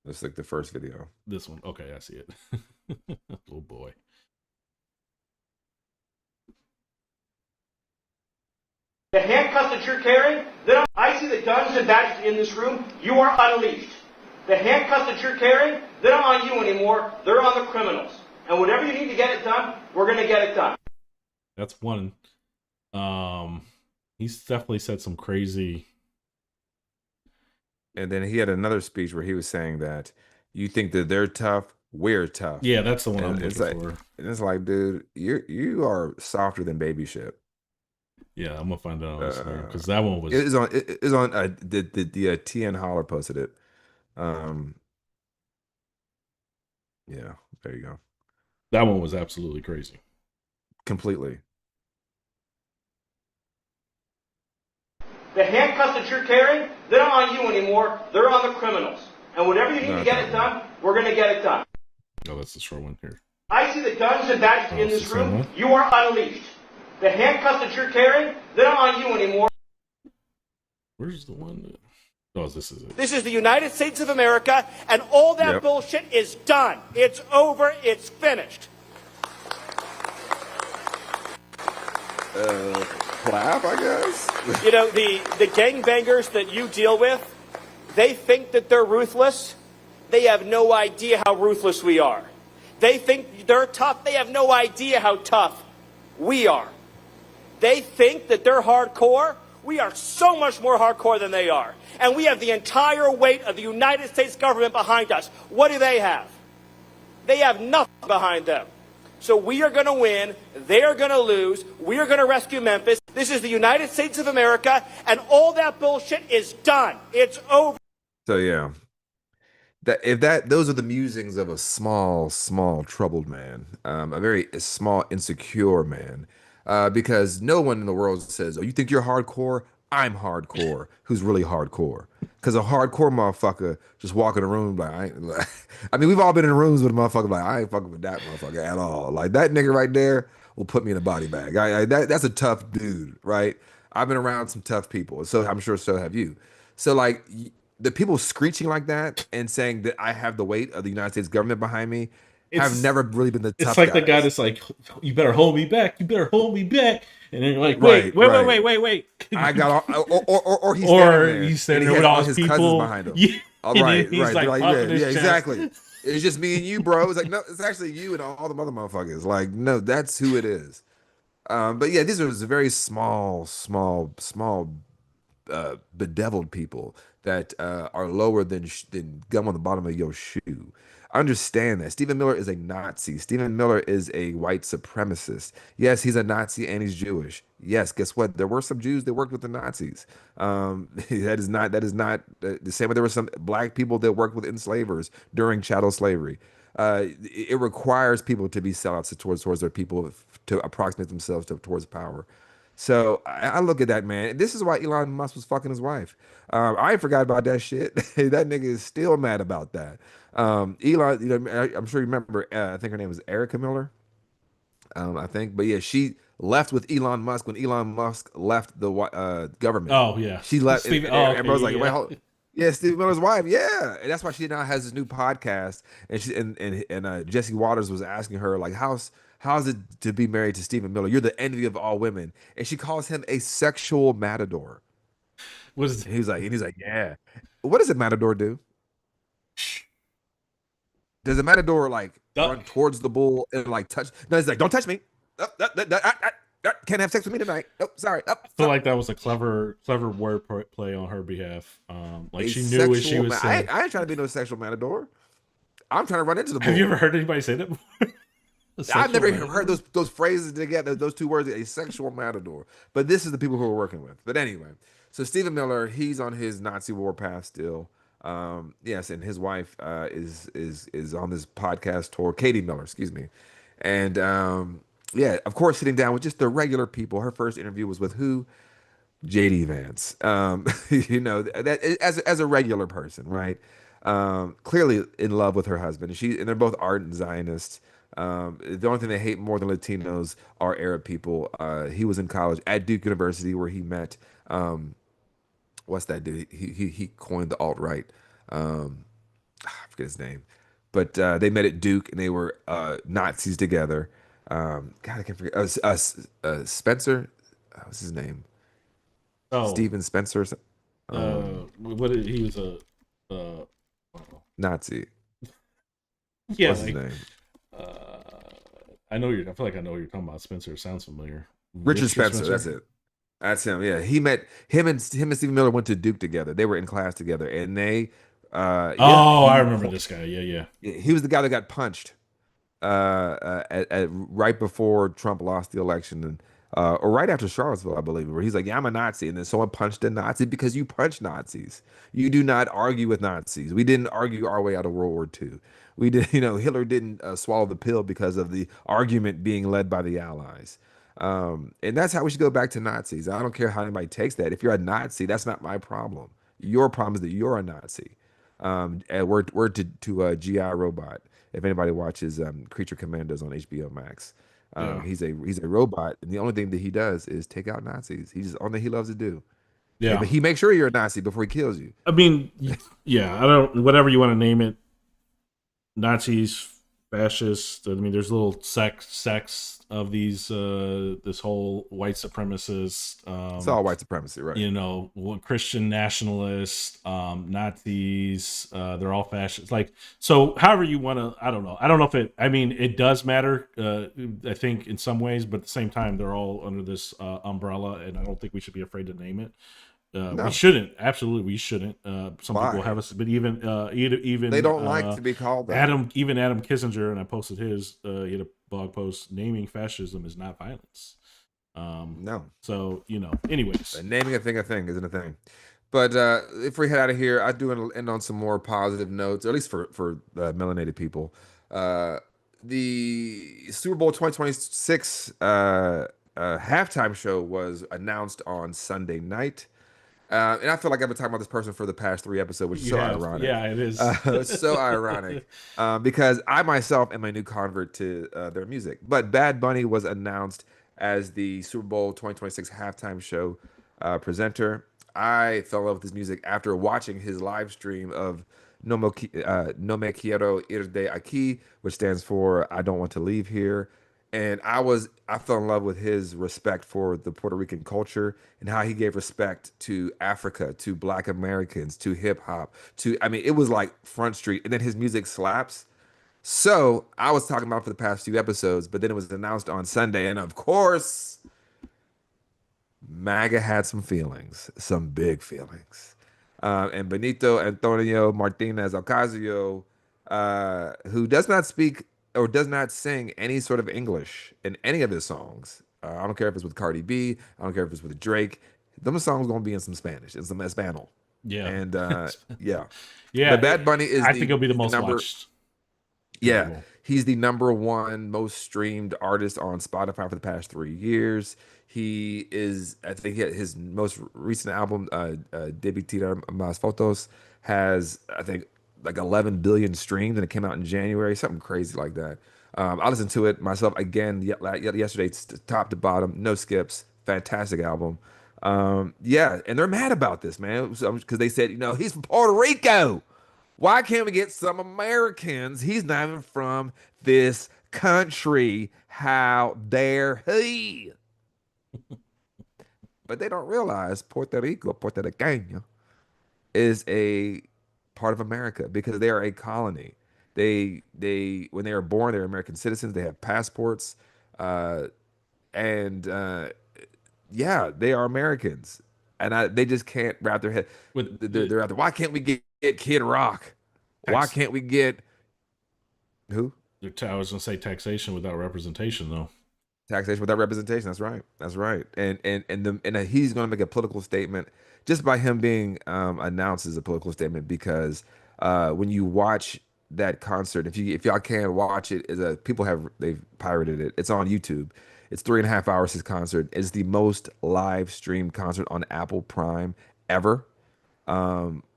That's like the first video. This one. Okay, I see it. Oh boy. The handcuffs that you're carrying, I see the guns and badges in this room. You are unleashed. The handcuffs that you're carrying, they're not on you anymore. They're on the criminals. And whatever you need to get it done, we're going to get it done. That's one. He's definitely said some crazy. And then he had another speech where he was saying that You think that they're tough, we're tough. Yeah, that's the one I'm And it's looking like, for. and it's like, dude, you are softer than baby shit. Yeah, I'm gonna find out on Instagram because that one was. It is on the TN Holler posted it. Yeah, there you go. That one was absolutely crazy. Completely. The handcuffs that you're carrying, they're not on you anymore. They're on the criminals. And whatever you need to get it done, we're going to get it done. Oh, that's the short one here. I see the guns and badges in this the same room. one? You are unleashed. The handcuffs that you're carrying, they're not on you anymore. Where's the one? Oh, this is it. This is the United States of America, and all that bullshit is done. It's over. It's finished. Clap, I guess. You know, the gangbangers that you deal with, they think that they're ruthless. They have no idea how ruthless we are. They think they're tough. They have no idea how tough we are. They think that they're hardcore. We are so much more hardcore than they are. And we have the entire weight of the United States government behind us. What do they have? They have nothing behind them. So we are going to win. They are going to lose. We are going to rescue Memphis. This is the United States of America, and all that bullshit is done. It's over. So yeah, those are the musings of a small troubled man, a very small insecure man, because no one in the world says, "Oh, you think you're hardcore? I'm hardcore." Who's really hardcore? Because a hardcore motherfucker just walk in a room like, I mean, we've all been in rooms with a motherfucker like, I ain't fucking with that motherfucker at all. Like that nigga right there will put me in a body bag. That's a tough dude, right? I've been around some tough people, so I'm sure so have you. So like the people screeching like that and saying that I have the weight of the United States government behind me have never really been the tough It's like guys. the guy that's like, "You better hold me back. You better hold me back." And then you're like, Right, wait. I got all, or he's Or standing there, he's standing there and he with has all his cousins people behind him. Yeah, Oh, and right, he's right. like They're like, puffing his yeah, chest. exactly. It's just me and you, bro. It's like, no, it's actually you and all the other motherfuckers. Like, no, that's who it is. But yeah, these are very small, bedeviled people that are lower than gum on the bottom of your shoe. Understand that Stephen Miller is a Nazi. Stephen Miller is a white supremacist. Yes, he's a Nazi and he's Jewish. Yes, guess what? There were some Jews that worked with the Nazis. That is not the same way there were some black people that worked with enslavers during chattel slavery. It requires people to be sellouts towards their people to approximate themselves towards power. So I look at that, man. This is why Elon Musk was fucking his wife. I ain't forgot about that shit. That nigga is still mad about that. Elon, I'm sure you remember. I think her name was Erica Miller. I think, but yeah, she left with Elon Musk when Elon Musk left the government. Oh yeah, she left. Stephen, And everybody's like, yeah. wait, hold. Yeah, Steve Miller's wife. Yeah, and that's why she now has this new podcast. And she and Jesse Waters was asking her like, how's it to be married to Stephen Miller? You're the envy of all women, and she calls him a sexual matador. Was he's like, yeah. What does a matador do? Does a matador like run towards the bull and like touch? No, he's like, don't touch me. Can't have sex with me tonight. Oh, sorry. I feel like that was a clever word play on her behalf. Like she knew what she was saying. I ain't trying to be no sexual matador. I'm trying to run into the bull. Have you ever heard anybody say that before? I've never heard those phrases together, those two words, a sexual matador. But this is the people who we're working with. But anyway, so Stephen Miller, he's on his Nazi war path still. Yes, and his wife is on this podcast tour, Katie Miller, excuse me. And yeah, of course, sitting down with just the regular people. Her first interview was with who? JD Vance. That as a regular person, right? Clearly in love with her husband. And they're both ardent Zionists. The only thing they hate more than Latinos are Arab people. He was in college at Duke University where he met what's that dude? He coined the alt-right. I forget his name. But they met at Duke and they were Nazis together. God, I can't forget. Spencer, what's his name? Oh, Steven Spencer. What he was a Nazi. Yeah, what's his name? I feel like I know what you're talking about. Spencer sounds familiar. Richard Spencer. That's it. That's him. Yeah, him and Stephen Miller went to Duke together. They were in class together, and they Oh, I remember this guy. Yeah. He was the guy that got punched right before Trump lost the election, and or right after Charlottesville, I believe, where he's like, "Yeah, I'm a Nazi," and then someone punched a Nazi because you punch Nazis. You do not argue with Nazis. We didn't argue our way out of World War II. We did, Hitler didn't swallow the pill because of the argument being led by the Allies. And that's how we should go back to Nazis. I don't care how anybody takes that. If you're a Nazi, that's not my problem. Your problem is that you're a Nazi. And word to GI Robot. If anybody watches Creature Commandos on HBO Max, he's a robot, and the only thing that he does is take out Nazis. He's just only thing he loves to do. Yeah, but he makes sure you're a Nazi before he kills you. I mean, yeah, I don't, whatever you want to name it, Nazis, fascists. I mean, there's little sects of these this whole white supremacist. It's all white supremacy, right? Christian nationalists, Nazis. They're all fascists. Like, so, however you want to. I don't know. I don't know if it. I mean, it does matter. I think in some ways, but at the same time, they're all under this umbrella, and I don't think we should be afraid to name it. No. We shouldn't. Absolutely, we shouldn't. Some Why? people have us, but even they don't like to be called that. Adam Kissinger, and I posted his. He had a blog post naming fascism is not violence. No. So anyways, naming a thing isn't a thing. But if we head out of here, I do end on some more positive notes, or at least for melanated people. The Super Bowl 2026 halftime show was announced on Sunday night. And I feel like I've been talking about this person for the past 3 episodes, which is so ironic. Yeah, it is. It's so ironic because I myself am a new convert to their music. But Bad Bunny was announced as the Super Bowl 2026 halftime show presenter. I fell in love with his music after watching his live stream of No Me Quiero Ir de Aquí, which stands for I Don't Want to Leave Here. And I fell in love with his respect for the Puerto Rican culture and how he gave respect to Africa, to Black Americans, to hip hop, it was like Front Street. And then his music slaps. So I was talking about it for the past few episodes, but then it was announced on Sunday. And of course, MAGA had some feelings, some big feelings. And Benito Antonio Martinez Ocasio, who does not speak or does not sing any sort of English in any of his songs. I don't care if it's with Cardi B. I don't care if it's with Drake. Them songs gonna be in some Spanish, in some Espanol. Yeah, and yeah. But Bad Bunny is. I think he'll be the most watched. Yeah, he's the #1 most streamed artist on Spotify for the past 3 years. He is. I think his most recent album, Debí Tirar Más Fotos, has I think like 11 billion streams, and it came out in January, something crazy like that. I listened to it myself again yesterday, top to bottom, no skips, fantastic album. Yeah, and they're mad about this, man, because they said, he's from Puerto Rico. Why can't we get some Americans? He's not even from this country. How dare he? But they don't realize Puerto Rican, is a part of America because they are a colony. They when they are born, they're American citizens. They have passports, and yeah, they are Americans, and they just can't wrap their head. They're out there. Why can't we get Kid Rock? Why can't we get who? I was gonna say taxation without representation, though. Taxation without representation. That's right. That's right. And he's going to make a political statement just by him being announced as a political statement because when you watch that concert, if y'all can watch it, they've pirated it. It's on YouTube. It's 3.5 hours. His concert is the most live streamed concert on Apple Prime ever.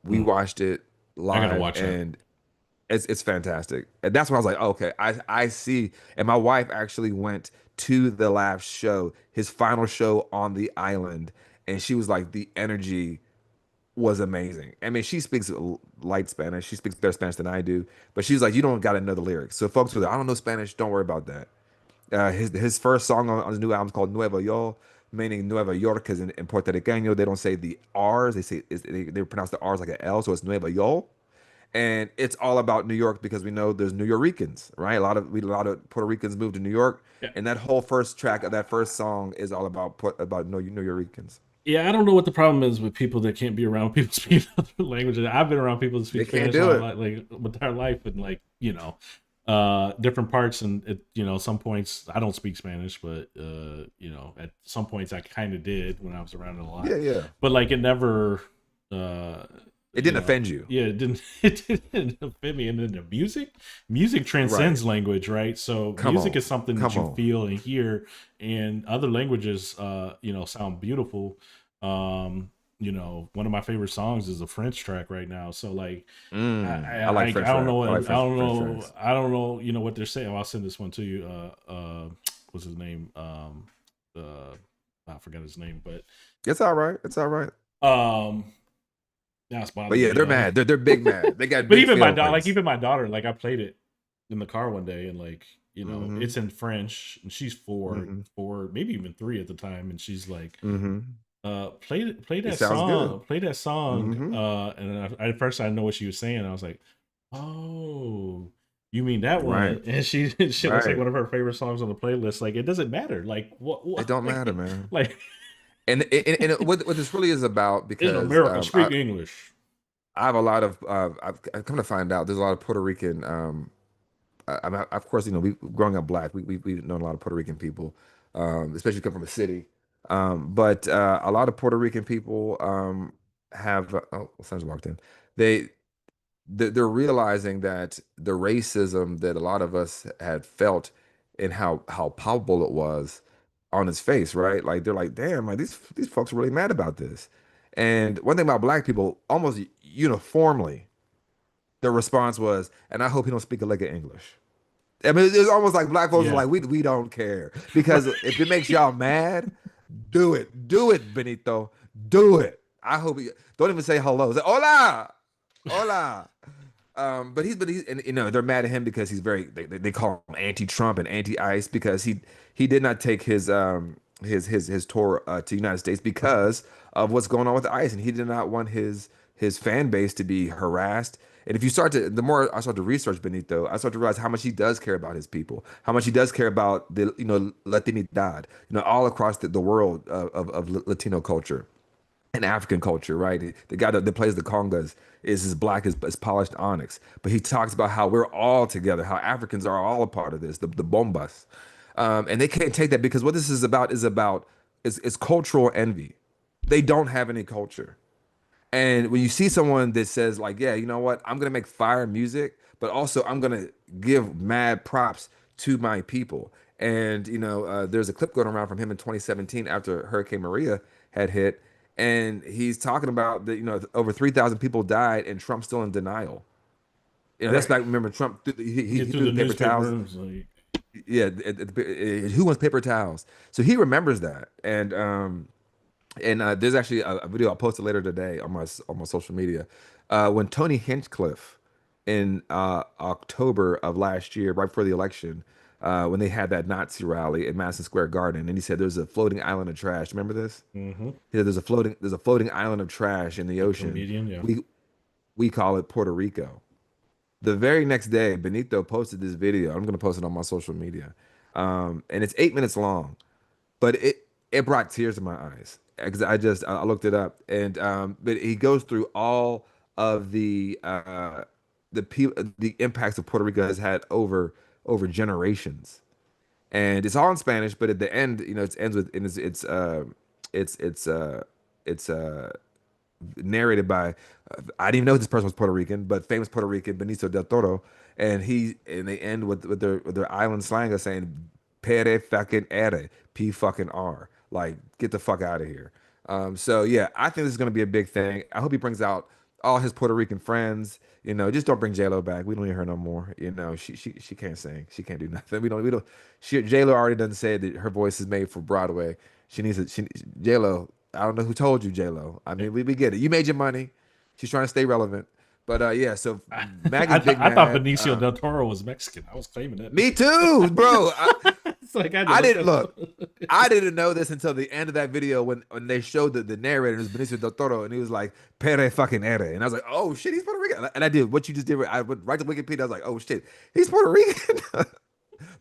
We watched it live. I gotta watch and it's fantastic. And that's when I was like, okay, I see. And my wife actually went to the last show, his final show on the island, and she was like, the energy was amazing. I mean, she speaks light Spanish. She speaks better Spanish than I do, but she's like, you don't got to know the lyrics. So folks with I don't know Spanish, don't worry about that. His first song on his new album is called Nueva York, meaning Nueva York, because in Puerto Rican, they don't say the R's. They pronounce the R's like an L, so it's Nueva York. And it's all about New York because we know there's New Yorkers, right? A lot of Puerto Ricans moved to New York, and that whole first track of that first song is all about New Yorkers. Yeah, I don't know what the problem is with people that can't be around people speaking other languages. I've been around people that speak They can't Spanish do all it. like entire life, and like different parts, and some points I don't speak Spanish, but at some points I kind of did when I was around it a lot. Yeah, yeah. But like it never. It didn't offend you. Yeah, it didn't. It didn't offend me. And then the music transcends language, right? So music is something that you feel and hear, and other languages, sound beautiful. One of my favorite songs is a French track right now. So like, I like French. I don't know. I don't know. What they're saying. I'll send this one to you. What's his name? I forgot his name, but it's all right. It's all right. But yeah, they're mad. They're big mad. They got. But big even my daughter, feelings. my daughter, like I played it in the car one day, and like it's in French, and she's four, maybe even 3 at the time, and she's like, play that song, play that song. And at first I didn't know what she was saying. I was like, oh, you mean that one? Right. And she was like one of her favorite songs on the playlist. Like it doesn't matter. Like what? It don't matter, man. Like. And what this really is about, because in America, speak English. I have a lot of I've come to find out there's a lot of Puerto Rican. Of course, we growing up black, we've known a lot of Puerto Rican people, especially come from a city. But a lot of Puerto Rican people have. Someone's walked in. They're realizing that the racism that a lot of us had felt and how palpable it was on his face, right? Like they're like, damn, like these folks are really mad about this. And one thing about black people, almost uniformly, the response was, and I hope he don't speak a lick of English. I mean, it's almost like black folks are like, we don't care. Because if it makes y'all mad, do it, Benito. Do it. I hope don't even say hello. Say hola. Hola. But he's and they're mad at him because he's they call him anti-Trump and anti-ICE because he did not take his tour to the United States because of what's going on with ICE, and he did not want his fan base to be harassed. And if you the more I start to research Benito, I start to realize how much he does care about his people, how much he does care about the Latinidad, all across the world of Latino culture and African culture, right? The guy that plays the congas is as black as polished onyx. But he talks about how we're all together, how Africans are all a part of this, the bombas. And they can't take that because what this is about is cultural envy. They don't have any culture. And when you see someone that says like, yeah, you know what? I'm going to make fire music, but also I'm going to give mad props to my people. And, there's a clip going around from him in 2017 after Hurricane Maria had hit. And he's talking about that, over 3,000 people died and Trump's still in denial. That's back, remember Trump, he threw the paper towels. Yeah, who wants paper towels? So he remembers that. And there's actually a video I'll post it later today on my social media. When Tony Hinchcliffe in October of last year, right before the election, when they had that Nazi rally at Madison Square Garden, and he said there's a floating island of trash. Remember this? Mm-hmm. He said there's a floating island of trash in the ocean. Comedian, yeah. We call it Puerto Rico. The very next day, Benito posted this video. I'm going to post it on my social media, and it's 8 minutes long, but it brought tears to my eyes because I looked it up, and but he goes through all of the impacts of Puerto Rico has had over generations, and it's all in Spanish. But at the end, it ends with it's narrated by I didn't even know this person was Puerto Rican, but famous Puerto Rican Benicio del Toro, and they end with their island slang of saying "Pere fucking ere, P fucking R," like get the fuck out of here. So yeah, I think this is gonna be a big thing. I hope he brings out all his Puerto Rican friends. Just don't bring J-Lo back. We don't need her no more. She can't sing. She can't do nothing. J-Lo already done said that her voice is made for Broadway. J-Lo, I don't know who told you, J-Lo. I mean, we get it. You made your money. She's trying to stay relevant. But yeah, so Maggie's big mad. I thought Benicio del Toro was Mexican. I was claiming that. Me too, bro. It's like I didn't know this until the end of that video when they showed the narrator, it was Benicio del Toro, and he was like, "Pere fucking ere," and I was like, "Oh shit, he's Puerto Rican." And I did what you just did. I went right to Wikipedia. I was like, "Oh shit, he's Puerto Rican."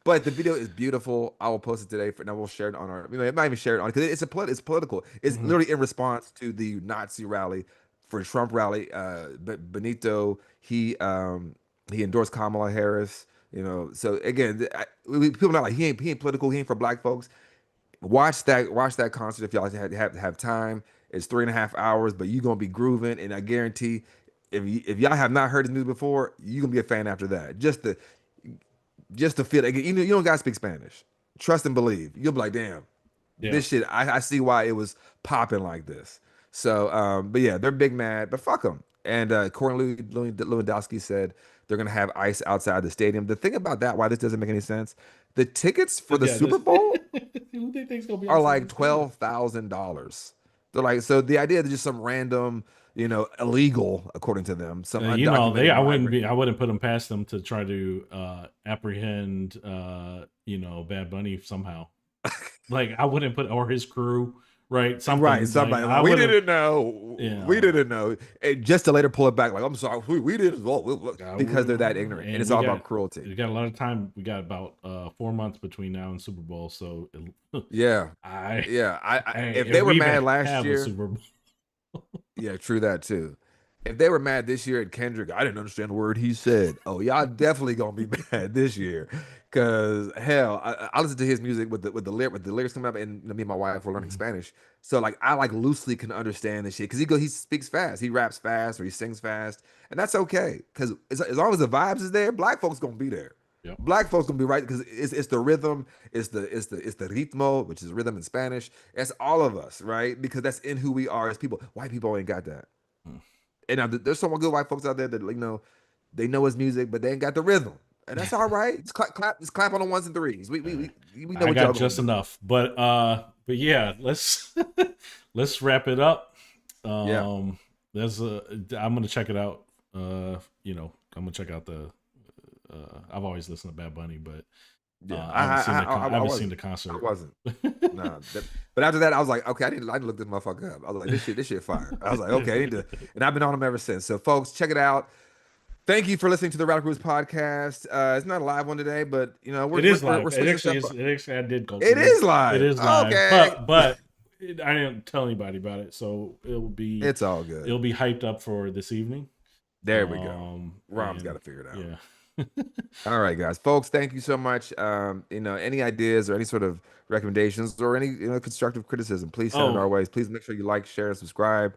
But the video is beautiful. I will post it today. And I will share it on our. I might even share it on because it's it's political. It's literally in response to the Nazi rally for Trump rally. Benito he endorsed Kamala Harris. So again, people are not like he ain't political. He ain't for black folks. Watch that concert if y'all have time. It's 3.5 hours, but you're gonna be grooving, and I guarantee if y'all have not heard his music before, you're gonna be a fan after that. Just to feel it. You don't gotta speak Spanish. Trust and believe. You'll be like, damn, this shit. I see why it was popping like this. So, but yeah, they're big mad, but fuck them. And Corey Lewandowski said they're gonna have ICE outside the stadium. The thing about that, why this doesn't make any sense, the tickets for the Super Bowl who they think's gonna be are like $12,000. They're like, so the idea that just some random, illegal, according to them, some I wouldn't put them past them to try to apprehend Bad Bunny somehow. Like I wouldn't put, or his crew, right? Somebody like, we didn't know. We didn't know. And just to later pull it back, like, I'm sorry, we didn't because they're that ignorant. And it's all about cruelty. We got a lot of time. We got about 4 months between now and Super Bowl. So if they were mad last year, Super Bowl. Yeah, true that too. If they were mad this year at Kendrick, I didn't understand the word he said. Oh, y'all definitely gonna be mad this year, cause hell, I listen to his music with the lyrics coming up, and me and my wife were learning Spanish, so like I like loosely can understand the shit, cause he speaks fast, he raps fast, or he sings fast, and that's okay, cause as long as the vibes is there, black folks gonna be there. Yep. Black folks gonna be right because it's the rhythm, it's the ritmo, which is rhythm in Spanish. It's all of us, right? Because that's in who we are as people. White people ain't got that. And now there's some good white folks out there that they know his music, but they ain't got the rhythm, and that's all right. Just clap on the ones and threes. We know I what got y'all just enough, but yeah, let's wrap it up. I'm gonna check it out. I'm gonna check out the. I've always listened to Bad Bunny, but I haven't seen the concert. I wasn't. No, but after that, I was like, okay, I need to look this motherfucker up. I was like, this shit fire. I was like, okay, I need to, and I've been on him ever since. So, folks, check it out. Thank you for listening to the Radical Roots podcast. It's not a live one today, but it is live. It actually, I did go. It is live. It is live. Okay, but I didn't tell anybody about it, so it'll be. It's all good. It'll be hyped up for this evening. There we go. Rom's got to figure it out. Yeah. All right, guys, folks, thank you so much. Any ideas or any sort of recommendations or any constructive criticism, please send it our ways. Please make sure you like, share, and subscribe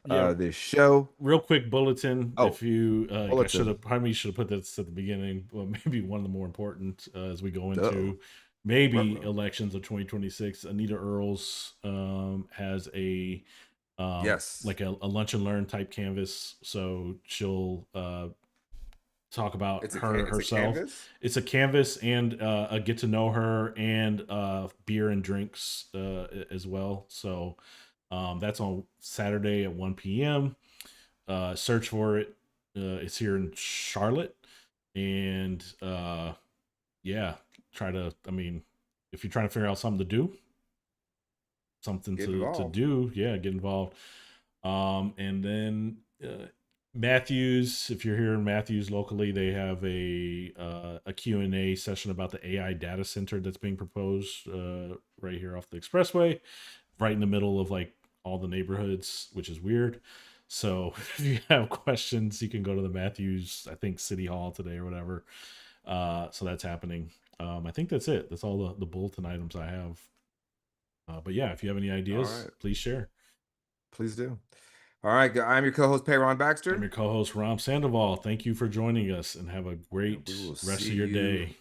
this show. Real quick bulletin. If you should have put this at the beginning. Well, maybe one of the more important as we go into elections of 2026. Anita Earls has a like a lunch and learn type canvas, so she'll talk about herself. It's a canvas and a get to know her and beer and drinks as well. So that's on Saturday at 1 p.m. Search for it. It's here in Charlotte, and try to. I mean, if you're trying to figure out something to do, get involved. And then. Matthews, if you're here in Matthews locally, they have a Q&A session about the AI data center that's being proposed right here off the expressway, right in the middle of like all the neighborhoods, which is weird. So if you have questions, you can go to the Matthews, I think City Hall today or whatever. So that's happening. I think that's it. That's all the bulletin items I have. But yeah, if you have any ideas, please share. Please do. All right, I'm your co-host, Peyron Baxter. I'm your co-host, Ram Sandoval. Thank you for joining us, and have a great rest of your day.